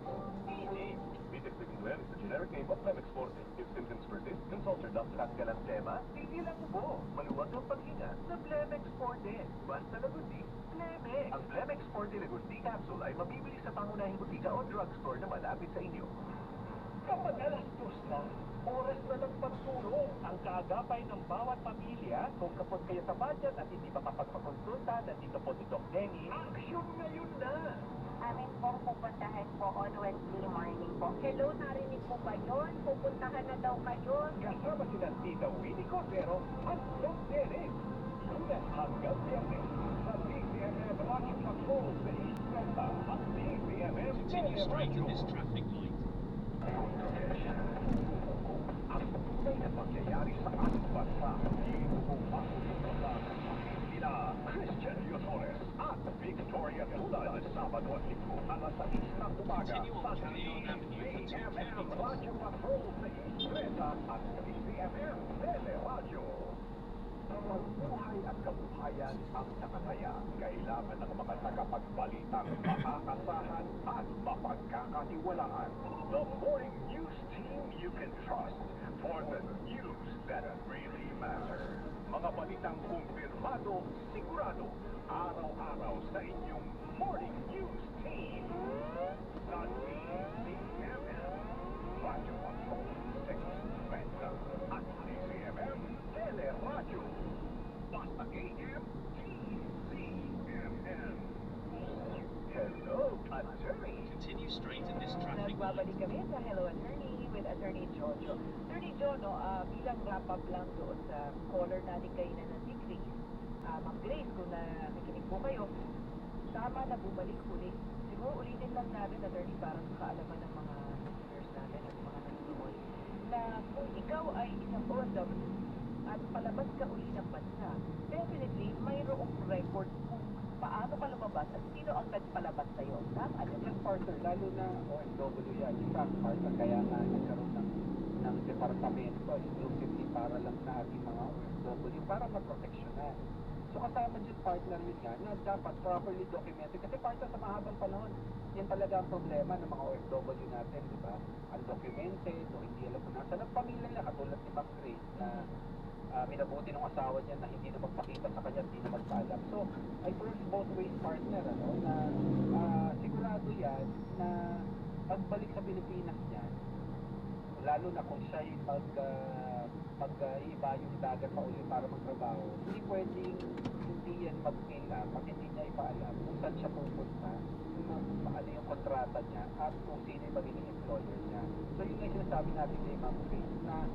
Easy. Visit the is the generic name of Lemex 40. If symptoms persist, consult your doctor. At galang plema, tigil ang ubo. Maluwag ang paghinga sa Lemex 40. Basta lagundi, Lemex. Ang Lemex 40 Lagundi capsule ay mabibili sa pangunahing butika o drugstore na malapit sa inyo. Kapag alas 2 na, oras na ng pagtulong ang kaagapay ng bawat pamilya. Kung kapot kayo sa budget at hindi pa kapagpakonsulta, nandito po si Doc Denny. Action ngayon na! Amin pong pupuntahan po on Wednesday morning po. Hello, narinig po ba yun? Pupuntahan na daw kayo. Kasama sila Tita Winnie Cordero at Doc Denny. Lunes hanggang Biyernes sa DCMM Radio Control sa East Coast at Continue straight at this traffic light. Ang tunay na pangyayari sa ating bansa, dito pumasok sa nila Christian Yosores at Victoria Tulad, Sabado at Linggo, alas 6 ng umaga Continue on sa Calayon Avenue for 2 AMM kilometers. Radyo Patrol sa Ispresa at BCMM Tele Radio. Ang buhay at kabuhayan ang nakataya. Kailangan ng mga tagapagbalitang maaasahan at mapagkakatiwalaan. The morning news team you can trust for the news that really matter. Mga balitang kumpirmado, sigurado, araw-araw sa inyong morning news team. The BCMM Radyo Patrol sa Ispresa at BCMM Tele Radio. Basta AM TCMM. Hello, attorney. Continue straight at this traffic light. Nagbabalik kami sa Hello Attorney with Attorney Jojo. Attorney Jojo, bilang wrap-up lang doon sa caller natin kayo na si Grace. Ma'am Grace, kung nakikinig po kayo, tama na bumalik uli. Siguro ulitin lang natin, Attorney, para sa kaalaman ng mga listeners natin at mga nanonood, na kung ikaw ay isang OFW at palabas ka uli ng bansa, definitely mayroong record kung paano ka lumabas at sino ang nagpalabas sa'yo. Tama, di ba? Yung partner, lalo na OFW yan, yung tax partner, kaya nga nagkaroon ng departamento exclusively para lang sa ating mga OFW, para maproteksyonan. So kasama dyan partner yun nga, na dapat properly documented. Kasi partner sa mahabang panahon, yan talaga ang problema ng mga OFW natin, di ba? Undocumented, o hindi alam kung nasa ng pamilya nila, katulad ni Ma'am Grace, na minabuti ng asawa niya na hindi na magpakita sa kanya, hindi na magpaalam. So, I trust both ways partner, na sigurado yan na pagbalik sa Pilipinas niya, lalo na kung siya'y mag-iba yung dagat pa uli para magtrabaho, hindi pwedeng hindi yan mag-fill up at hindi niya ipaalam kung saan siya pupunta, ano yung kontrata niya, at kung sino yung magiging employer niya. So, yun yung sinasabi natin kay Ma'am Grace na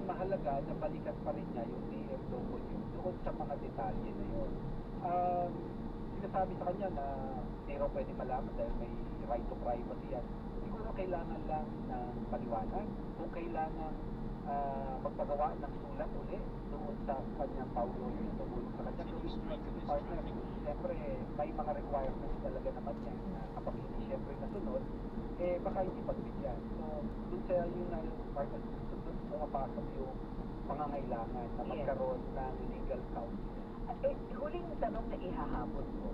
mahalaga na balikan pa rin niya yung DMW doon sa mga detalye na yun. Sinasabi sa kanya na hindi raw pwede malaman dahil may right to privacy yan. Siguro kailangan lang ng paliwanag kung kailangan magpagawa ng sulat uli doon sa kanyang Paulo yung tumulong sa kanya. Yung partner, siyempre may mga requirements talaga naman yan na kapag hindi siyempre nasunod, baka hindi pagbigyan. So, doon sa yung partner, doon pumapasok yung pangangailangan na magkaroon ng legal counsel. Huling tanong na ihahabol ko.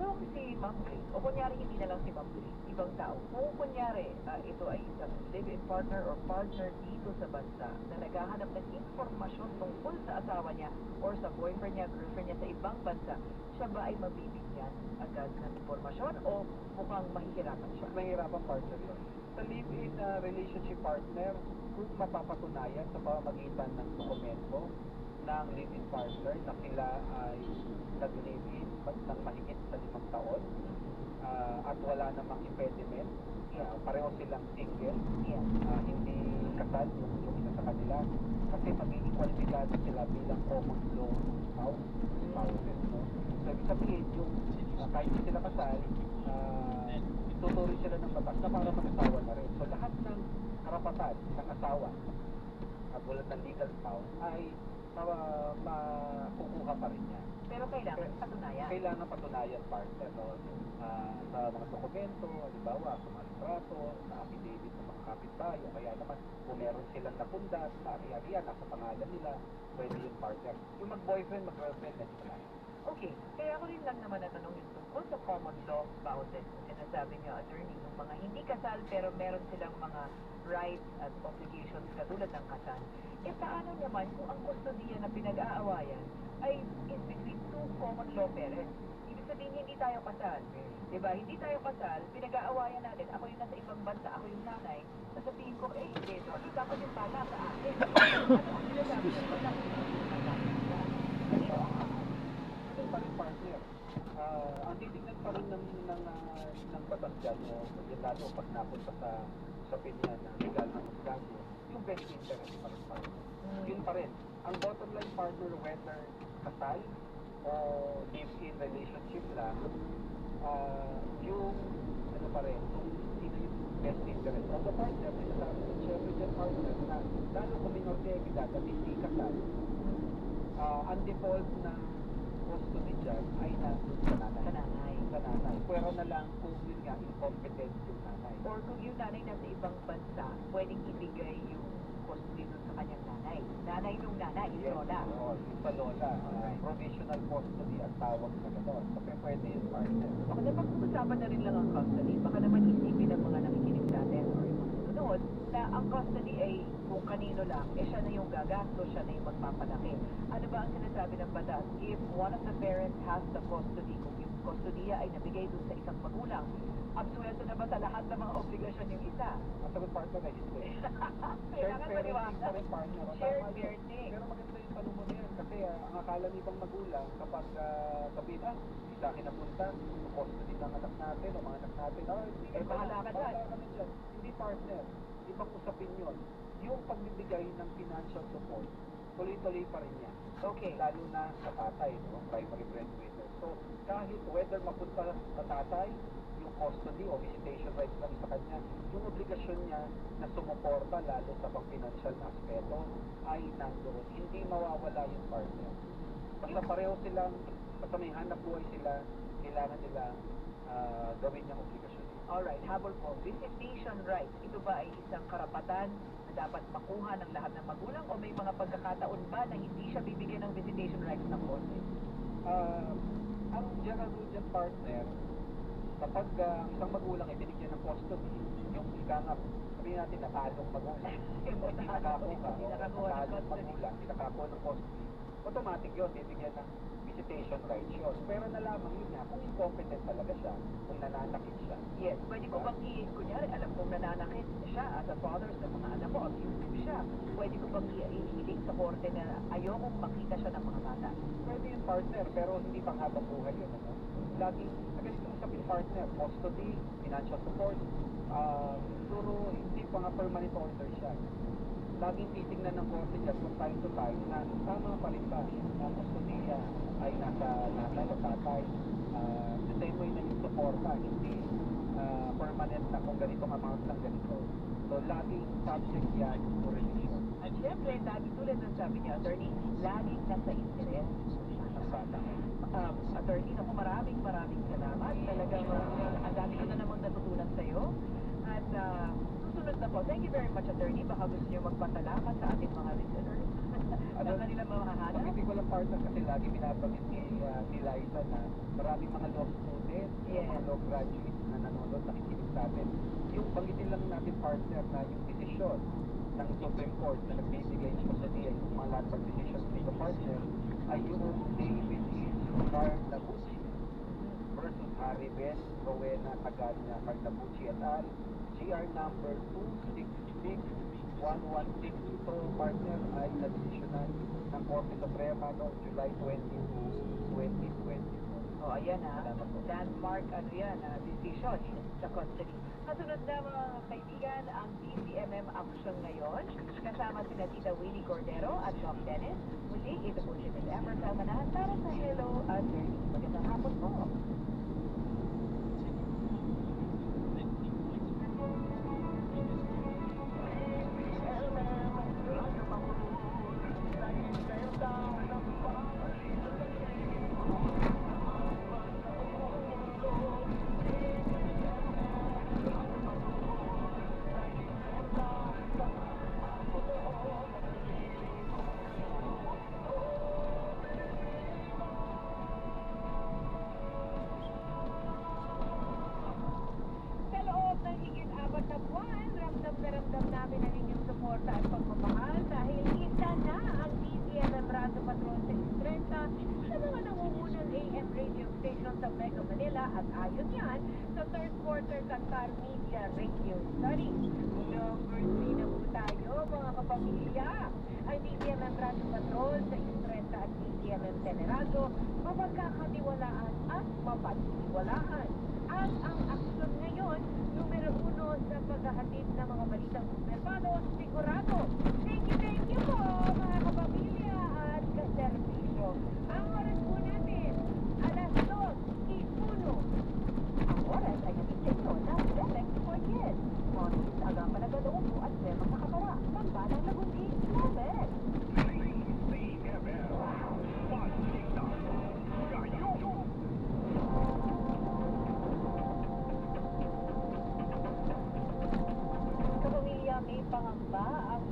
Kung si Ma'am Grace, o kunyari hindi na lang si Ma'am Grace, ibang tao, kung kunyari ito ay isang live-in partner or partner dito sa bansa na naghahanap ng informasyon tungkol sa asawa niya or sa boyfriend niya, girlfriend niya sa ibang bansa, siya ba ay mabibigyan agad ng informasyon o mukhang mahihirapan siya? Mahihirapan partner yun. Sa live-in relationship partner, kung mapapatunayan sa pamamagitan ng dokumento ng live-in partner na sila ay nag-live-in ng mahigit sa 5 taon at wala namang impediment, pareho silang single, hindi kasal yung isa sa kanila, kasi magiging kwalipikado sila bilang common law spouses, no? So, ibig sabihin, yung kahit hindi sila kasal, tutuloy sila ng batas na para mag-asawa na rin. So, lahat ng karapatan ng asawa at wala ng legal spouse ay makukuha pa rin niya. Pero kailangan patunayan. Kailangan patunayan partner, no? Sa mga dokumento, halimbawa, sa mga litrato, sa affidavit ng mga kapitbahay, o kaya naman kung meron silang napundat, sa ari-arian, nasa pangalan nila, pwede yung partner. Yung mag-boyfriend, mag-girlfriend, na wala. Okay, kaya ako rin lang naman natanong yung tungkol sa common law spouses. Sinasabi niyo, attorney, yung mga hindi kasal pero meron silang mga rights at obligations katulad ng kasal. Paano naman kung ang kustodiya na pinag-aawayan ay is between two common law parents? Ibig sabihin, hindi tayo kasal. Diba? Hindi tayo kasal, pinag-aawayan natin, ako yung nasa ibang bansa, ako yung nanay, sasabihin ko, hindi, so dapat yung bala sa akin. Ano ang sinasabi ko? Pa rin partner. Ang titignan pa rin ng batas dyan, lalo pag napunta sa pinya na legal ng Estado, yung best interest pa rin partner. Yun pa rin. Ang bottom line partner, whether kasal o live-in relationship lang, yung ano pa rin, kung sino yung best interest of the partner, sinasabi ko syempre dyan partner na lalo kung minor de edad at hindi kasal, ang default ng custody dyan ay nandun sa nanay. Sa nanay. Sa nanay. Pero na lang kung yun nga, incompetent yung nanay. Or kung yung nanay nasa ibang bansa, pwedeng ibigay yung custody dun sa kanyang nanay. Nanay nung nanay, yung lola. Oo, yung sa lola. Provisional custody ang tawag na gano'n. So, pwede yung partner. Baka naman pag-usapan na rin lang ang custody. Baka naman isipin ng mga nakikinig sa atin or yung mga susunod na ang custody ay kung kanino lang, siya na yung gagastos, siya na yung magpapalaki. Ano ba ang sinasabi ng batas? If one of the parents has the custody, kung yung custodiya ay nabigay dun sa isang magulang, absuelto na ba sa lahat ng mga obligasyon yung isa? Ang sagot partner ay hindi. Kailangan maniwala. pa rin partner. O, Shared tama yun. parenting. Pero maganda yung tanong mo na yan kasi ang akala ng ibang magulang kapag sabihin, hindi sa akin napunta, custody ng anak natin o mga anak natin, bahala ka dyan. Bahala ka na dyan. Hindi partner. Ibang usapin yun. Yung pagbibigay ng financial support, tuloy-tuloy pa rin yan. Okay. Lalo na sa tatay, no? Primary breadwinner. So, kahit whether mapunta sa tatay, yung custody o visitation rights lang sa kanya, yung obligasyon niya na sumuporta lalo sa pang-financial na aspeto ay nandoon. Hindi mawawala yung partner. Basta pareho silang, basta may hanap buhay sila, kailangan nila gawin yung obligasyon. Alright, habol po. Visitation rights, ito ba ay isang karapatan na dapat makuha ng lahat ng magulang o may mga pagkakataon ba na hindi siya bibigyan ng visitation rights ng korte? Ang general rule dyan, partner, kapag isang magulang ay binigyan ng custody, yung ika nga, sabihin natin natalong magulang, hindi nakako ka, o natalong magulang, hindi nakako ng custody, automatic yun, bibigyan ng visitation rights yun. Pero nalaman yun nga, kung incompetent talaga siya, kung nananakit siya. Yes, pwede ko bang kunyari, alam kong nananakit siya as a father sa mga anak ko, abusive siya. Pwede ko bang ihiling sa korte na ayokong makita siya ng mga bata? Pwede yung partner, pero hindi pang habang buhay yun. Ano? Laging, sa ganito usapin partner, custody, financial support, siguro hindi pa nga permanent order siya. Laging titignan ng korte dyan from time to time na tama pa rin ba na custodiya ay nasa nanay o tatay. The same way na yung supporta, hindi permanent na kung ganitong amount lang ganito. So, laging subject yan to revision. At syempre, lagi tulad ng sabi niya, attorney, laging nasa interes ng bata. Attorney, naku, maraming salamat. Talagang ang dami ko na namang natutunan sa'yo. At susunod na po, thank you very much, attorney. Baka gusto niyo magpasalamat sa ating mga listeners. Sa kanilang mga hanap. Pag-ibig ko lang partner kasi lagi binabanggit ni Liza na maraming mga law students, mga law graduates na nanonood, nakikinig sa atin. Yung banggitin lang natin partner na yung desisyon ng Supreme Court na nagbibigay ng custodiya, yung mga landmark decisions dito partner, ay yung David Carnabucci versus Harry Ben Rowena Taganya Carnabucci et al. GR number 2661162. So, partner ay na-decisionan ng Korte Suprema noong July 22, 2020. O, ayan landmark, decision sa custody. Kasunod na mga kaibigan, ang DCMM action ngayon, kasama sina Tita Winnie Cordero at Doc Dennis. Muli, ito po si Ms. Emerald Almanahan para sa Hello Attorney. Magandang hapon po. Ramdam namin ang inyong suporta at pagmamahal dahil isa na ang DCMM Radyo Patrol sa Istrenta sa mga nangungunang AM radio station sa Mega Manila at ayon yan sa third quarter Qatar Media Radio Study. Number 3 na po tayo mga kapamilya. Ang DCMM Radyo Patrol sa Istrenta at DCMM Tenerado mapagkakatiwalaan at mapagtiwalaan. At ang aksyon ngayon, numero 1 sa paghahatid ng mga balitang kumpirmado, sigurado. Thank you po mga kapamilya at kaservisyo. Ang oras po natin, alas 2:01.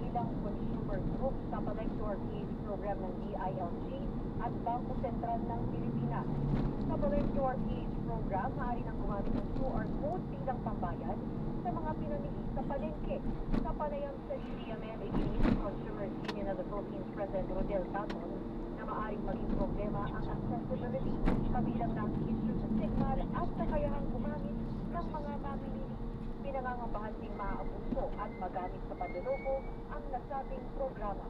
kabilang consumer group sa Palengke to RPH program ng DILG at Bangko Sentral ng Pilipinas. Sa Palengke to RPH program, maaari nang gumamit ng QR code bilang pambayad sa mga pinamili sa palengke. Sa panayam sa DZMM, iginis ng Consumers Union of the Philippines President Rodel Taton na maaaring maging problema ang accessibility kabilang ng issue sa signal at kakayahang gumamit ng mga mamimili. Pinangangambahan ding maaabuso at magamit sa panloloko ang nasabing programa.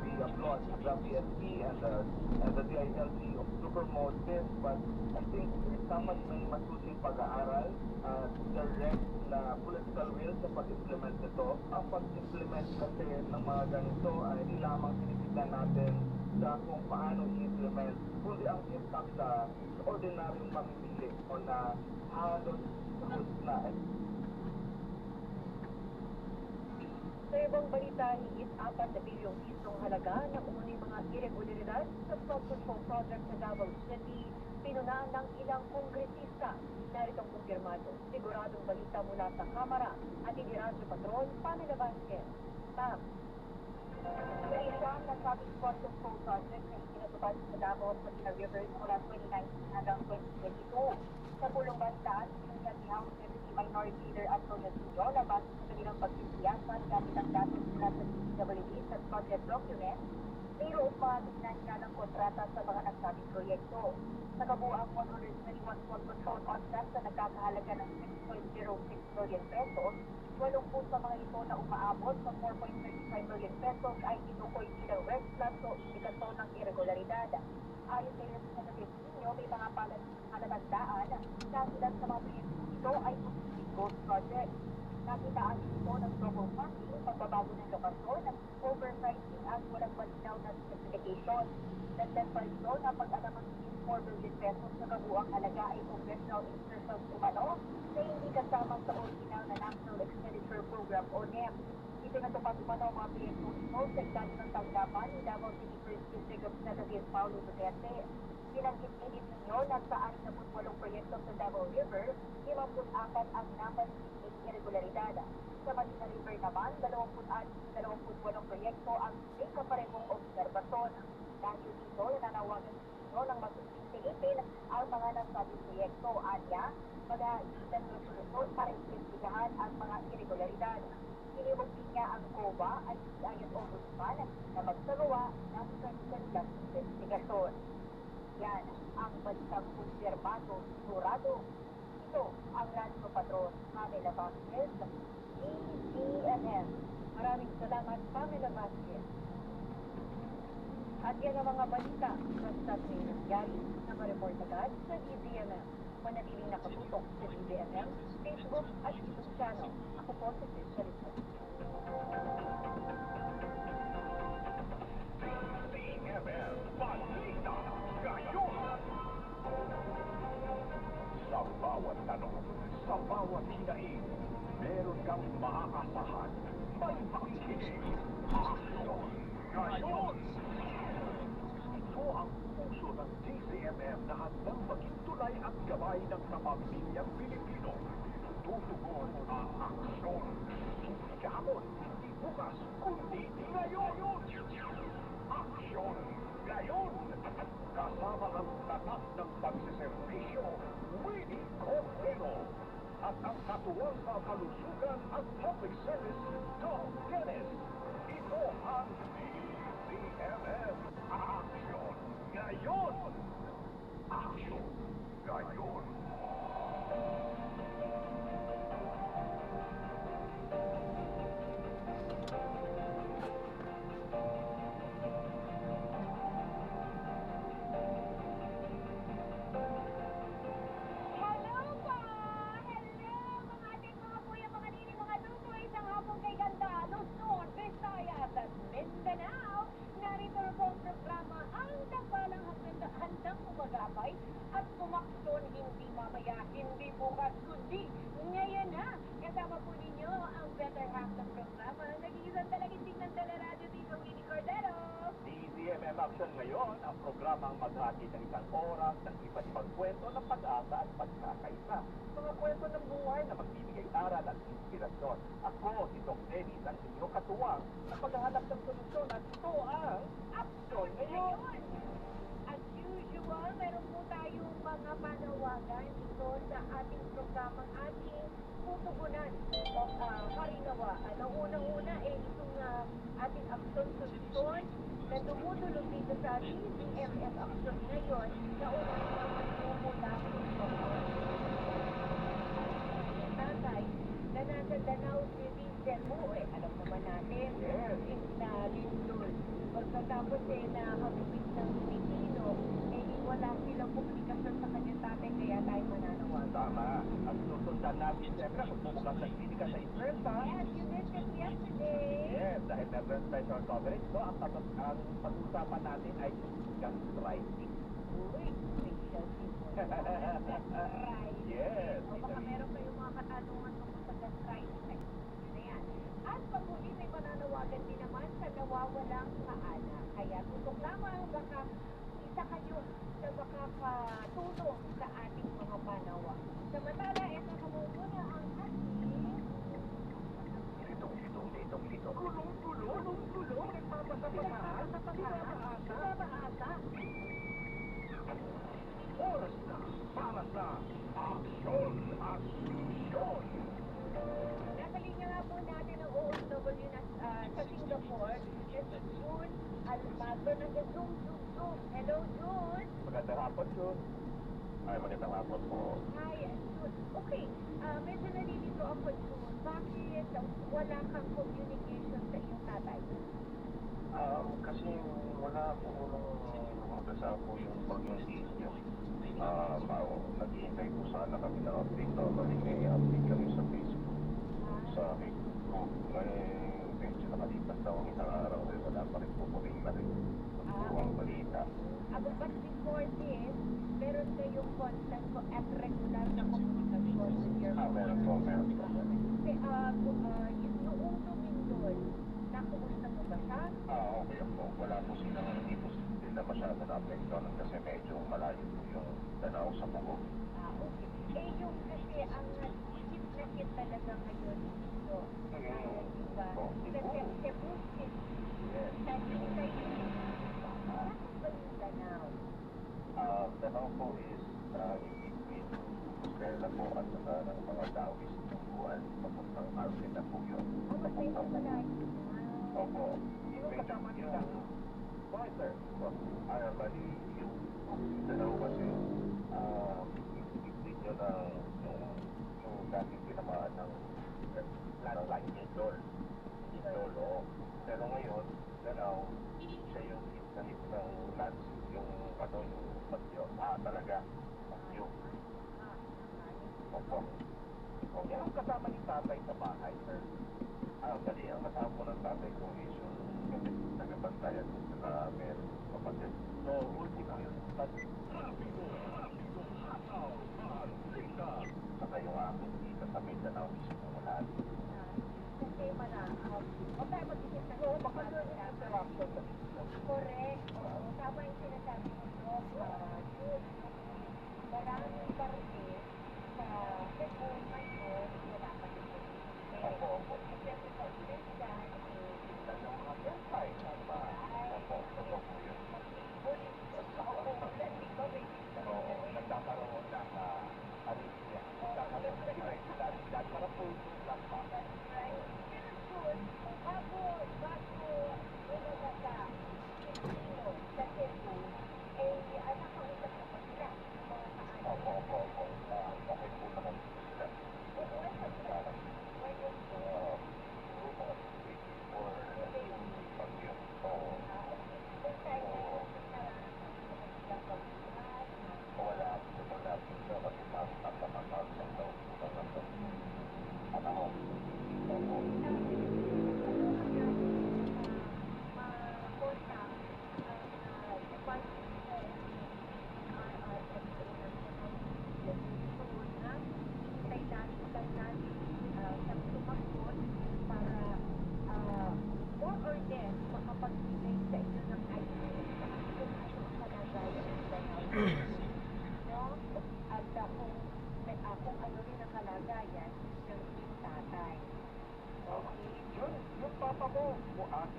We applaud the PSP and the DILG to promote this, but I think dapat may masusing pag-aaral at direct na political will sa pag-implement nito. Ang pag-implement kasi ng mga ganito ay hindi lamang tinitignan natin sa kung paano i-implement, kundi ang impact sa ordinaryong mamimili o na halos na. Sa ibang balita, higit 4 na bilyong pisong halaga na umunoy mga irregularidad sa flood control project sa Davao City, pinunaan ng ilang kongresista. Naritong kumpirmado, siguradong balita mula sa Kamara at hindi Radyo Patron, Pamela Vasquez. Ma'am. Sa isang nasabing flood control project na itinatupad sa Davao sa Pina River mula 2019 hanggang 2022. Sa pulong bantaan, sinunyan ni House Deputy Minority Leader Antonio Sillo na base sa kanilang pagsisiyasan gamit ang datos mula sa DPWD sa project document, mayroong mga pinansyal kontrata sa mga nasabing proyekto. Sa kabuang 121 flood control contracts na nagkakahalaga ng 6.06 million pesos, 80 sa mga ito na umaabot sa 4.35 million pesos ay tinukoy bilang red flags o indikasyon ng irregularidad. Ayon kay Representative Nino, may mga palatandaan na ilan sa mga proyekto ito ay specific ghost project. Nakitaan ito ng double funding, pagbabago ng lokasyon, overpricing at walang malinaw na specification. Dagdag pa ito na pag-alamang 4 billion pesos sa kabuang halaga ay congressional insertions umano na hindi kasama sa original na National Expenditure Program o NEP. Itinatupad umano ang mga proyekto ito sa ilalim ng tanggapan ni Davao City First District Representative Paulo Duterte. Binanggit din ninyo na sa 68 proyekto sa Davao River, 54 ang napansin irregularidad. Sa Manila River naman, 28 proyekto ang may kaparehong obserbasyon. Dahil dito, nananawagan nito ng masusunod ang mga nasabing proyekto. Anya, mag-aalitan ng solusyon para imbestigahan ang mga irregularidad. Iniwag din niya ang COA at CIS Ombudsman na magsagawa ng kanilang investigasyon. Yan ang balitang kumpirmado, sigurado. Ito ang Radyo Patron, Pamela Vasquez, DZMM. Maraming salamat, Pamela Vasquez. At yan ang mga balita basta may nangyari na ma-report agad sa DZMM. Manatiling nakatutok sa DZMM, Facebook at YouTube channel. Ako po si Fisher Ito. DZMM Balita ngayon! Sa bawat tanong, sa bawat hinaing, meron kang maaasahan. May makikinig. Aksyon! Ngayon! Ito ang puso ng DZMM na handang maging tulay at gabay ng kapamilyang Pilipino. Tutugon ang aksyon. Hindi kahapon, hindi bukas, kundi ngayon! Aksyon! Ngayon! Kasama ang tatak ng pagsiservisyo, Winnie Correno. At ang katuwang sa kalusugan at public service, Tom Dennis. Ito ang DZMM. Aksyon! Ngayon! Aksyon! Ngayon! Mindanao, narito na po ang programa Ang Tapalang Handang Umagapay at kumaksyon hindi mamaya, hindi bukas, kundi ngayon na. Kasama po ninyo ang better half ng programa. Nag-iisang talagang tingnan teleradyo dito, Winnie Cordero. DZMM Action ngayon ang programang maghati ng isang oras ng iba't ibang kwento ng pag-asa at pagkakaisa. Mga kwento ng buhay na magbibigay aral at inspirasyon. Ako, si Doc Dennis, ang inyong katuwang sa paghahanap ng solusyon at ito ang Action ngayon. As usual, meron po tayong mga panawagan dito sa ating programang ating tutugunan o harinawa. Unang-una itong ating action solusyon na dumudulog dito sa DZMF action ngayon na unang mula tatay na nasa Danao City, Cebu. Alam naman natin, is na lindol. Pagkatapos nahagupit ng Pilipino, wala silang komunikasyon sa kanyang tatay, kaya tayo mananawagan. Tama. At susundan natin siyempre kung bukas ang klinika sa Israelta. Yes, you did it yesterday. Yes, dahil meron special coverage, no? Ang pag-usapan natin ay gastritis. Uy, special people. Right. Yes. O baka meron kayong mga katanungan tungkol sa gastritis. Yun na yan. At pag-uli may mananawagan din naman sa nawawalang kaanak. Kaya tutok lamang baka isa kayo na makakatulong sa ating mga panawa. Samantala, ito na muna ang ating Gulong-gulo. Nagpapasapamahan. Pinamaasa. Oras na para sa Action. Nasa linya nga po natin ang OFW sa Singapore. Ito June Almagro ng Zoom. Hello, June. Magandang hapon, Jun. Ay, magandang hapon po. Hi, June. Okay, medyo nalilito ako, June. Bakit wala kang communication sa iyong tatay? Kasi wala po nung umpisa po yung bagyong isyo. Naghihintay po sana kami na update na may update kami sa Facebook. Sa Facebook. Medyo nakalipas na akong isang araw eh, wala pa rin po kaming ang balita. But before this, meron kayong constant at regular na komunikasyon with your Meron po. Kasi yung noong tumindol, nakumusta mo ba siya? Okay po. Wala po silang hindi po sila masyado na-apektuhan kasi medyo malayo po yung Danao sa Pugo. Okay. Yung kasi ang hit na hit talaga ngayon dito. Diba? Kasi Cebu City, Yes. Talisay City. Bakit ba yung Danao? Danao po is in between Stella po at saka ng mga Taoist ng buwan. Papuntang Alvin na po yun. Papuntang malayo. Opo. Yung kasama nila. Why, sir? Bali, yung Danao kasi, ibig nyo na yung dating tinamaan ng landline Indol. Oo. Pero ngayon, Danao, siya yung hit ng lands, yung bagyo. Talaga, bagyo. Opo. Yung kasama ni tatay sa bahay, sir. Bali, ang kasama po ng tatay ko is yung nagabantayan sa meron kapatid. So, ultimo yun. Saka yung aking dito sa Mindanao mismo wala. Kasi huwag tayo mag-isip na Oo, baka yun yung interaction sa correct. Tama yung sinasabi mo, Doc. Yun. Maraming parte sa Cebu ngayon, wala pa rin. Opo. Kasi sa Isla, Yung mga buhay na ba? Opo po yun. Oo, nagkakaroon ng arisya. Nagkakaroon ng direksidad para po yung lampa. Ano Opo. Okay po naman po sila.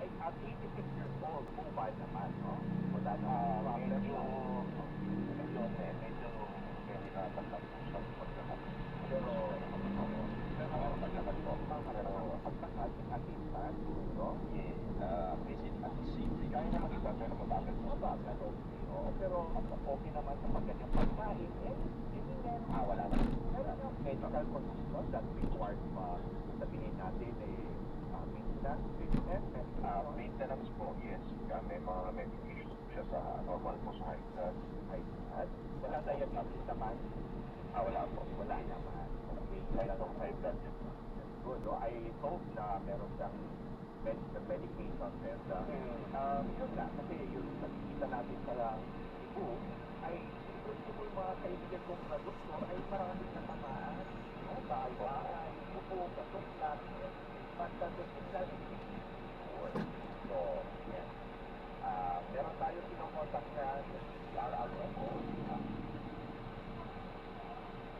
at 86 years old, mobile naman, no? Wala na problem mo. Medyo very natatag po siya pagkakas. Pero pagkakas po, pagkakas assistant, no? Visit assistant. Kaya naman isa, pero mabagal po. Mabagal, pero okay naman sa magkanyang pagkain, hindi na wala na. Pero yung medical condition that requires sabihin natin maintenance, treatment, maintenance po, yes. May mga medications siya sa normal po sa high blood. Wala diabetes naman? Wala po. Wala naman. Okay. Wala ng high blood. Good. No? I hope na meron siyang medication and yun nga, kasi yung nakikita natin sa Cebu ay yung mga kaibigan kong produkto ay maraming natamaan. No? Bahay, upo, katuklat, basta signal. So, yes. Meron tayo pinakontak na RRMO.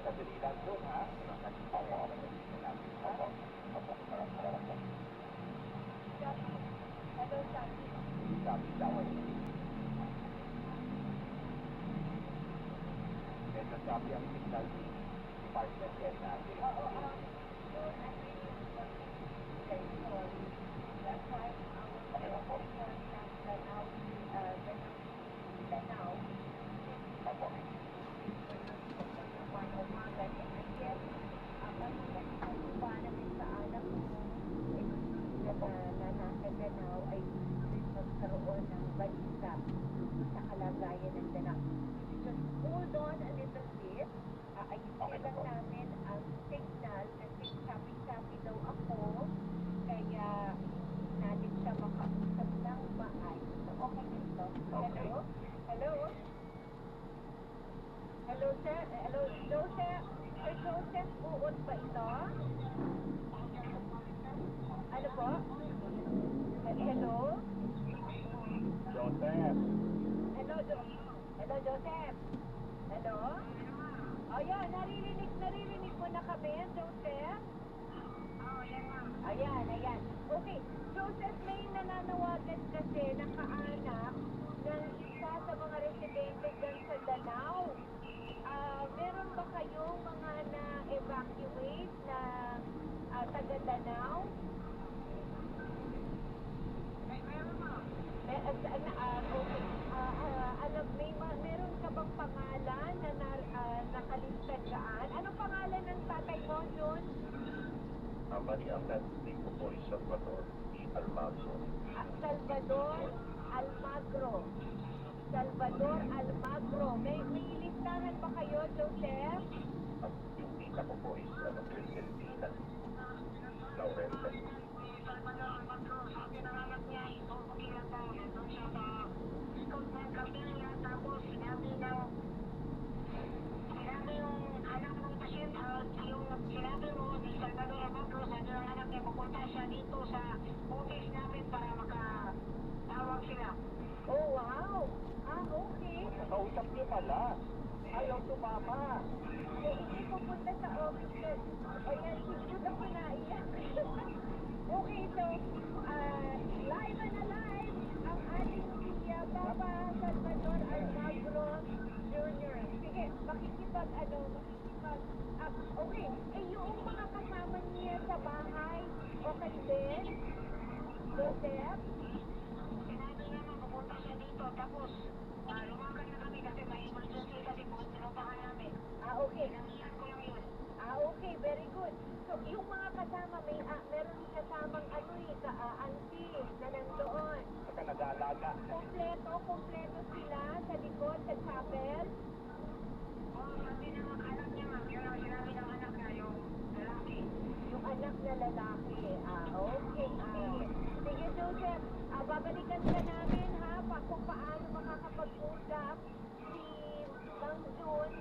Kadali lang doon, ha? Hello, Shopee. Shopee daw ay medyo Shopee ang signal department head natin. That's why Danao ay magkaroon ng balita sa kalagayan ng Danao. Just hold on a little bit. Ayusin lang namin ang signal kasi sabi daw ako kaya natin siya makausap ng maayos. So, okay na ito. Hello? Hello? Hello, sir? Hello, Joseph? Sir Joseph, uot ba ito? Ano po? Hello? Joseph. Hello, Joseph? Hello? Oh, yan, naririnig mo na kami, Joseph? Ayan. Okay, Joseph, may nananawagan kasi na kaanak ng isa sa mga residente dyan sa Danao. Meron ba kayong mga na-evacuate na taga Danao? Okay. Meron ka bang pangalan na nakalista dyan? Anong pangalan ng tatay mo, Jun? Maria Leslie ko po is Salvador Almagro. Salvador Almagro. May listahan ba kayo, Joseph? At yung tita ko po is Cristina Laurel. Salvador Almagro, sabi ng anak niya, ito pagilan daw, doon siya sa likod ng kapilya, tapos sinabi yung anak ng pasyente, yung sinabi mo ni Salvador Almagro, sabi ng anak niya, pupunta siya dito sa office namin para makatawag sila. Oh, wow! Okay. Nakausap niyo pala. Ayaw sumama. Hindi pupunta sa office. Ayan, siguro ako naiyak. Okay, so, live and alive ang ating si Papa Salvador Almagro Jr. Sige, okay, yung mga kasama niya sa bahay, okay din? Joseph? Sinabi naman, pupunta siya dito, tapos, lumakan na kami kasi may emergency kasi pinuntahan namin. Okay. Pinangihan ko lang yun. Okay, very good. So, yung mga kasama, meron kasamang auntie na nandoon. Saka nag-aalaga. Kompleto sila sa likod, sa chapel. Sabi ng anak niya, ma'am. Yun ang sinabi ng anak na yung lalaki. Yung anak na lalaki. Okay. Sige, Joseph. Babalikan ka namin, ha? Kung paano makakapag-usap si Mang June,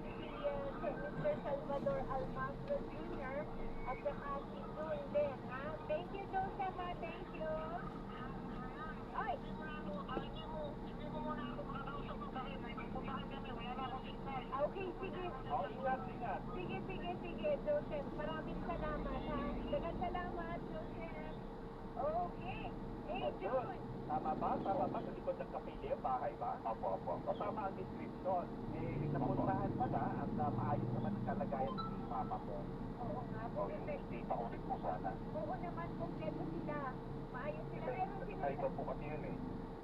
si Mr. Salvador Almagro Jr. at saka si June din, ha? Thank you, Joseph, ha? Thank you. Ay! Hindi mo muna ako makakausap mo kasi may pupuntahan kami. Wala na akong signal. Okay, sige. Ingat. Sige, Joseph. Maraming salamat, ha? Dagang salamat, Joseph. Okay. Joseph. yun. Tama ba? Tama ba? Sa likod ng kapilya, bahay ba? Opo. O tama ang description. Napuntahan pala at maayos naman ang kalagayan ni mama mo. Oo nga, Hindi pa ulit po sana. oo naman, kompleto sila. Maayos sila. Meron Ay, ito silang, po kasi yun eh.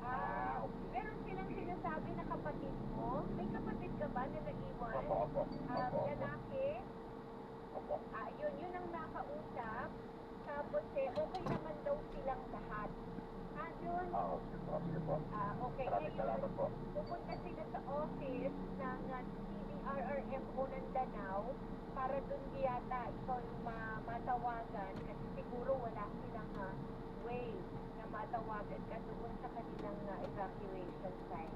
Okay. meron silang sinasabi na kapatid mo. May kapatid ka ba na naiwan? Opo. Lalaki? Yun ang nakausap. Tapos okay naman daw silang lahat. Yun. Sige po. Okay. Maraming salamat po. Pupunta sila sa office ng CDRRMO ng Danao para dun yata ikaw yung matawagan kasi siguro wala silang way na matawagan ka doon sa kanilang evacuation site.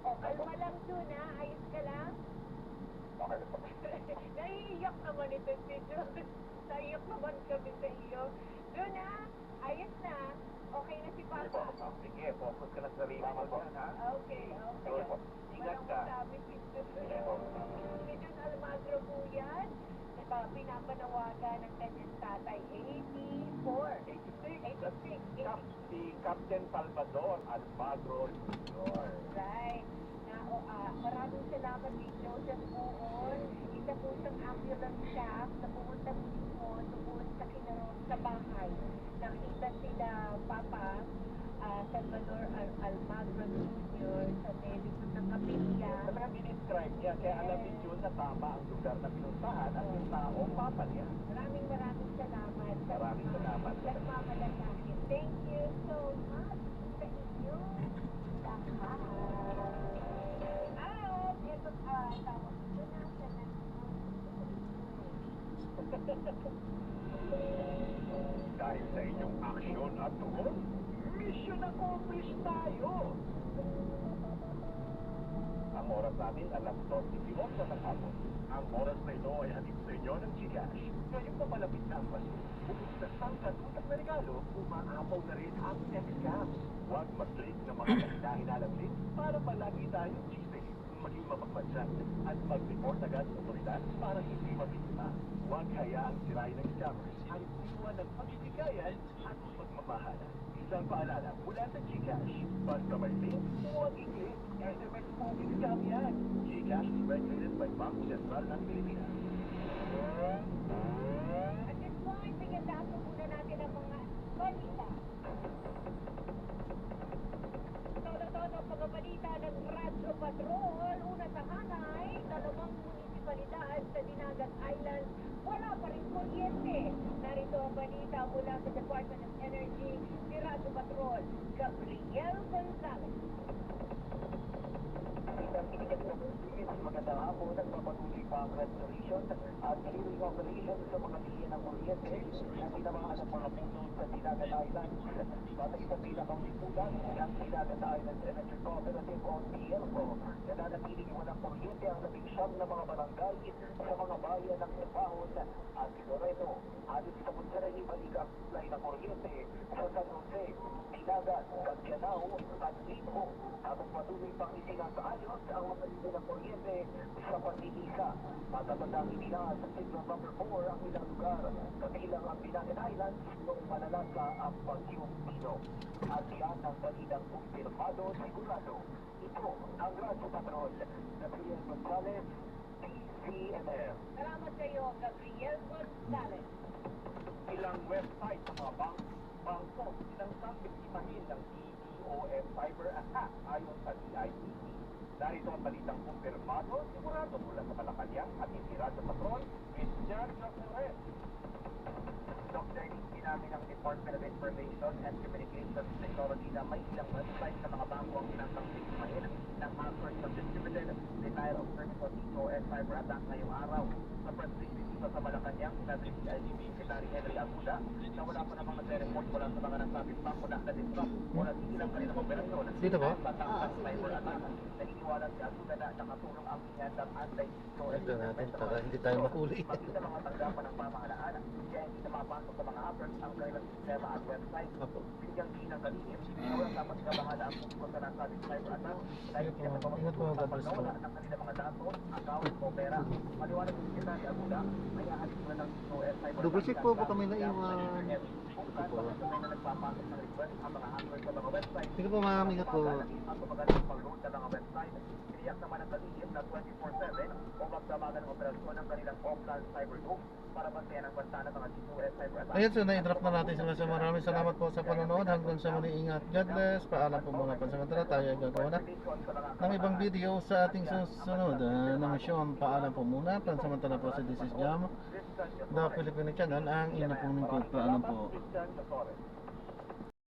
Kalma lang dun ayos ka lang. Okay po. Naiiyak naman ito si John. Naiiyak naman kami sa iyo. Doon ayos na. Okay na si Papa. Sige, focus ka lang sa sarili mo dyan, ha? Okay. Sige po. Ingat ka. Sabi si John Almagro po yan. Pinapanawagan ng kanyang tatay. 84. 86. Si Captain Salvador Almagro Jr. Right. Maraming salamat kay Joseph Buon. Isa po siyang ambulance staff na pumunta mismo doon sa Kinaron sa bahay. Nakita sila Papa Salvador Almagro Jr. sa likod ng kapilya. Talagang in-describe niya, kaya alam ni June na tama ang lugar na pinuntahan at yung tao, papa niya. Maraming salamat. Maraming salamat. Nagmamalasakit. Thank you so much sa inyo. Lahat. Ito tawag ko na sa Dahil sa inyong aksyon at tugon, mission accomplished tayo! Ang oras natin alas 12:18 ng hapon. Ang oras na ito ay hatid sa inyo ng Gcash. Ngayong papalapit na ang Pasko, bukod sa sangkatutak na regalo, umaapaw na rin ang X-Caps. Huwag mag-click ng mga kahinalang link para palagi tayong G-Safe, maging mapagpansan, at mag-report agad sa otoridad para hindi mabiktima. Huwag hayaang sirain ng scammers ang diwa ng pagkikayan at pagmamahala. Isang paalala mula sa Gcash. Basta may link, huwag i-click. SMS moving scam yan. Gcash is regulated by Bangko Sentral ng Pilipinas. At this point, bigyan muna natin ang mga balita. Todo mga balita ng Radyo Patrol. Una sa Hanay, 2 munisipalidad sa Dinagat Island, wala pa rin kuryente. Narito ang balita mula sa Department of Energy, si Radyo Patrol, Gabriel Gonzalez. Magandang hapon, nagpapatuloy pa ang restoration at clearing operation sa mga linya ng kuryente na pinamahan ng mga puno sa Dinagat Island. Batay sa pinakang lipunan ng Dinagat Island Electric Cooperative o DELCO, na nanatiling walang kuryente ang 11 na mga barangay sa mga bayan ng Epahon at Loreto. Halos sa Punsaray, balik ang supply ng kuryente sa San Jose, Dinagat, Cagyanao at Lipo. Habang patuloy pang isinasayos ang mga linya ng kuryente sa Pag-ibisa. Matatandang inilas sa Signal Number 4 ang ilang lugar, kabilang ang Dinagat Island noong malalasa ang Bagyong Pino. At yan ang balitang kumpirmado sigurado. Ito ang Radyo Patrol, Gabriel Gonzalez, TCNR. Salamat kayo, Gabriel Gonzalez. Ilang website sa mga bangko sinansang biktimahin ng DDoS cyber attack ayon sa DICT. Narito ang balitang kumpirmado, sigurado mula sa Malacanang at hindi Radyo Patrol, with Jan Jacores. Dr. Hindi namin ang Department of Information and Communications Technology na may ilang website sa mga bangko ang sinansang biktimahin ng hackers na distributed denial of service of DDoS cyber attack ngayong araw. Sa press release sa Malacanang, sinabi ni CIDB Secretary Henry Aguda na wala pa namang nagre-report mula sa mga nasabing bangko na na-disrupt o nasigilang kanilang operasyon. Dito ba? Batang cyber attack. Naniniwala si Aguda na nakatulong ang inyandang anti-DDoS Ito natin para hindi tayo mahuli. pati sa mga tanggapan ng pamahalaan, kaya hindi na mapasok sa mga hackers ang kanilang sistema at website. Opo. Bigyang ginang kalihim, na walang dapat ikabahala ang puso sa nasabing cyber attack dahil Ingat sila po, sa ingat po, pamasuko sa God bless po. pagkawala ng kanilang mga datos, account o pera. Maliwanag ng Secretary Aguda, may ahalin na ng DOS cyber Double check po, baka may naiwan. po. na nagpapasok ng request ang mga hackers sa mga website. Sige po ma'am, ingat po. Ang gumagaling pag-load sa mga website, tiniyak naman ang kalihim na 24/7 o magdamagan ng operasyon ng kanilang offline cyber group para bantayan ang banta ng mga G2S cyber attack. Ayan, so na-interrupt na natin sila. So maraming salamat po sa panonood. Hanggang sa muli, ingat. God bless. Paalam po muna pansamantala. Tayo ay gagawa na ng ibang video sa ating susunod ng Sean. Paalam po muna pansamantala po sa This is Jam, the Filipino channel, ang inyong pong lingkod. Paalam po. Christian Torres.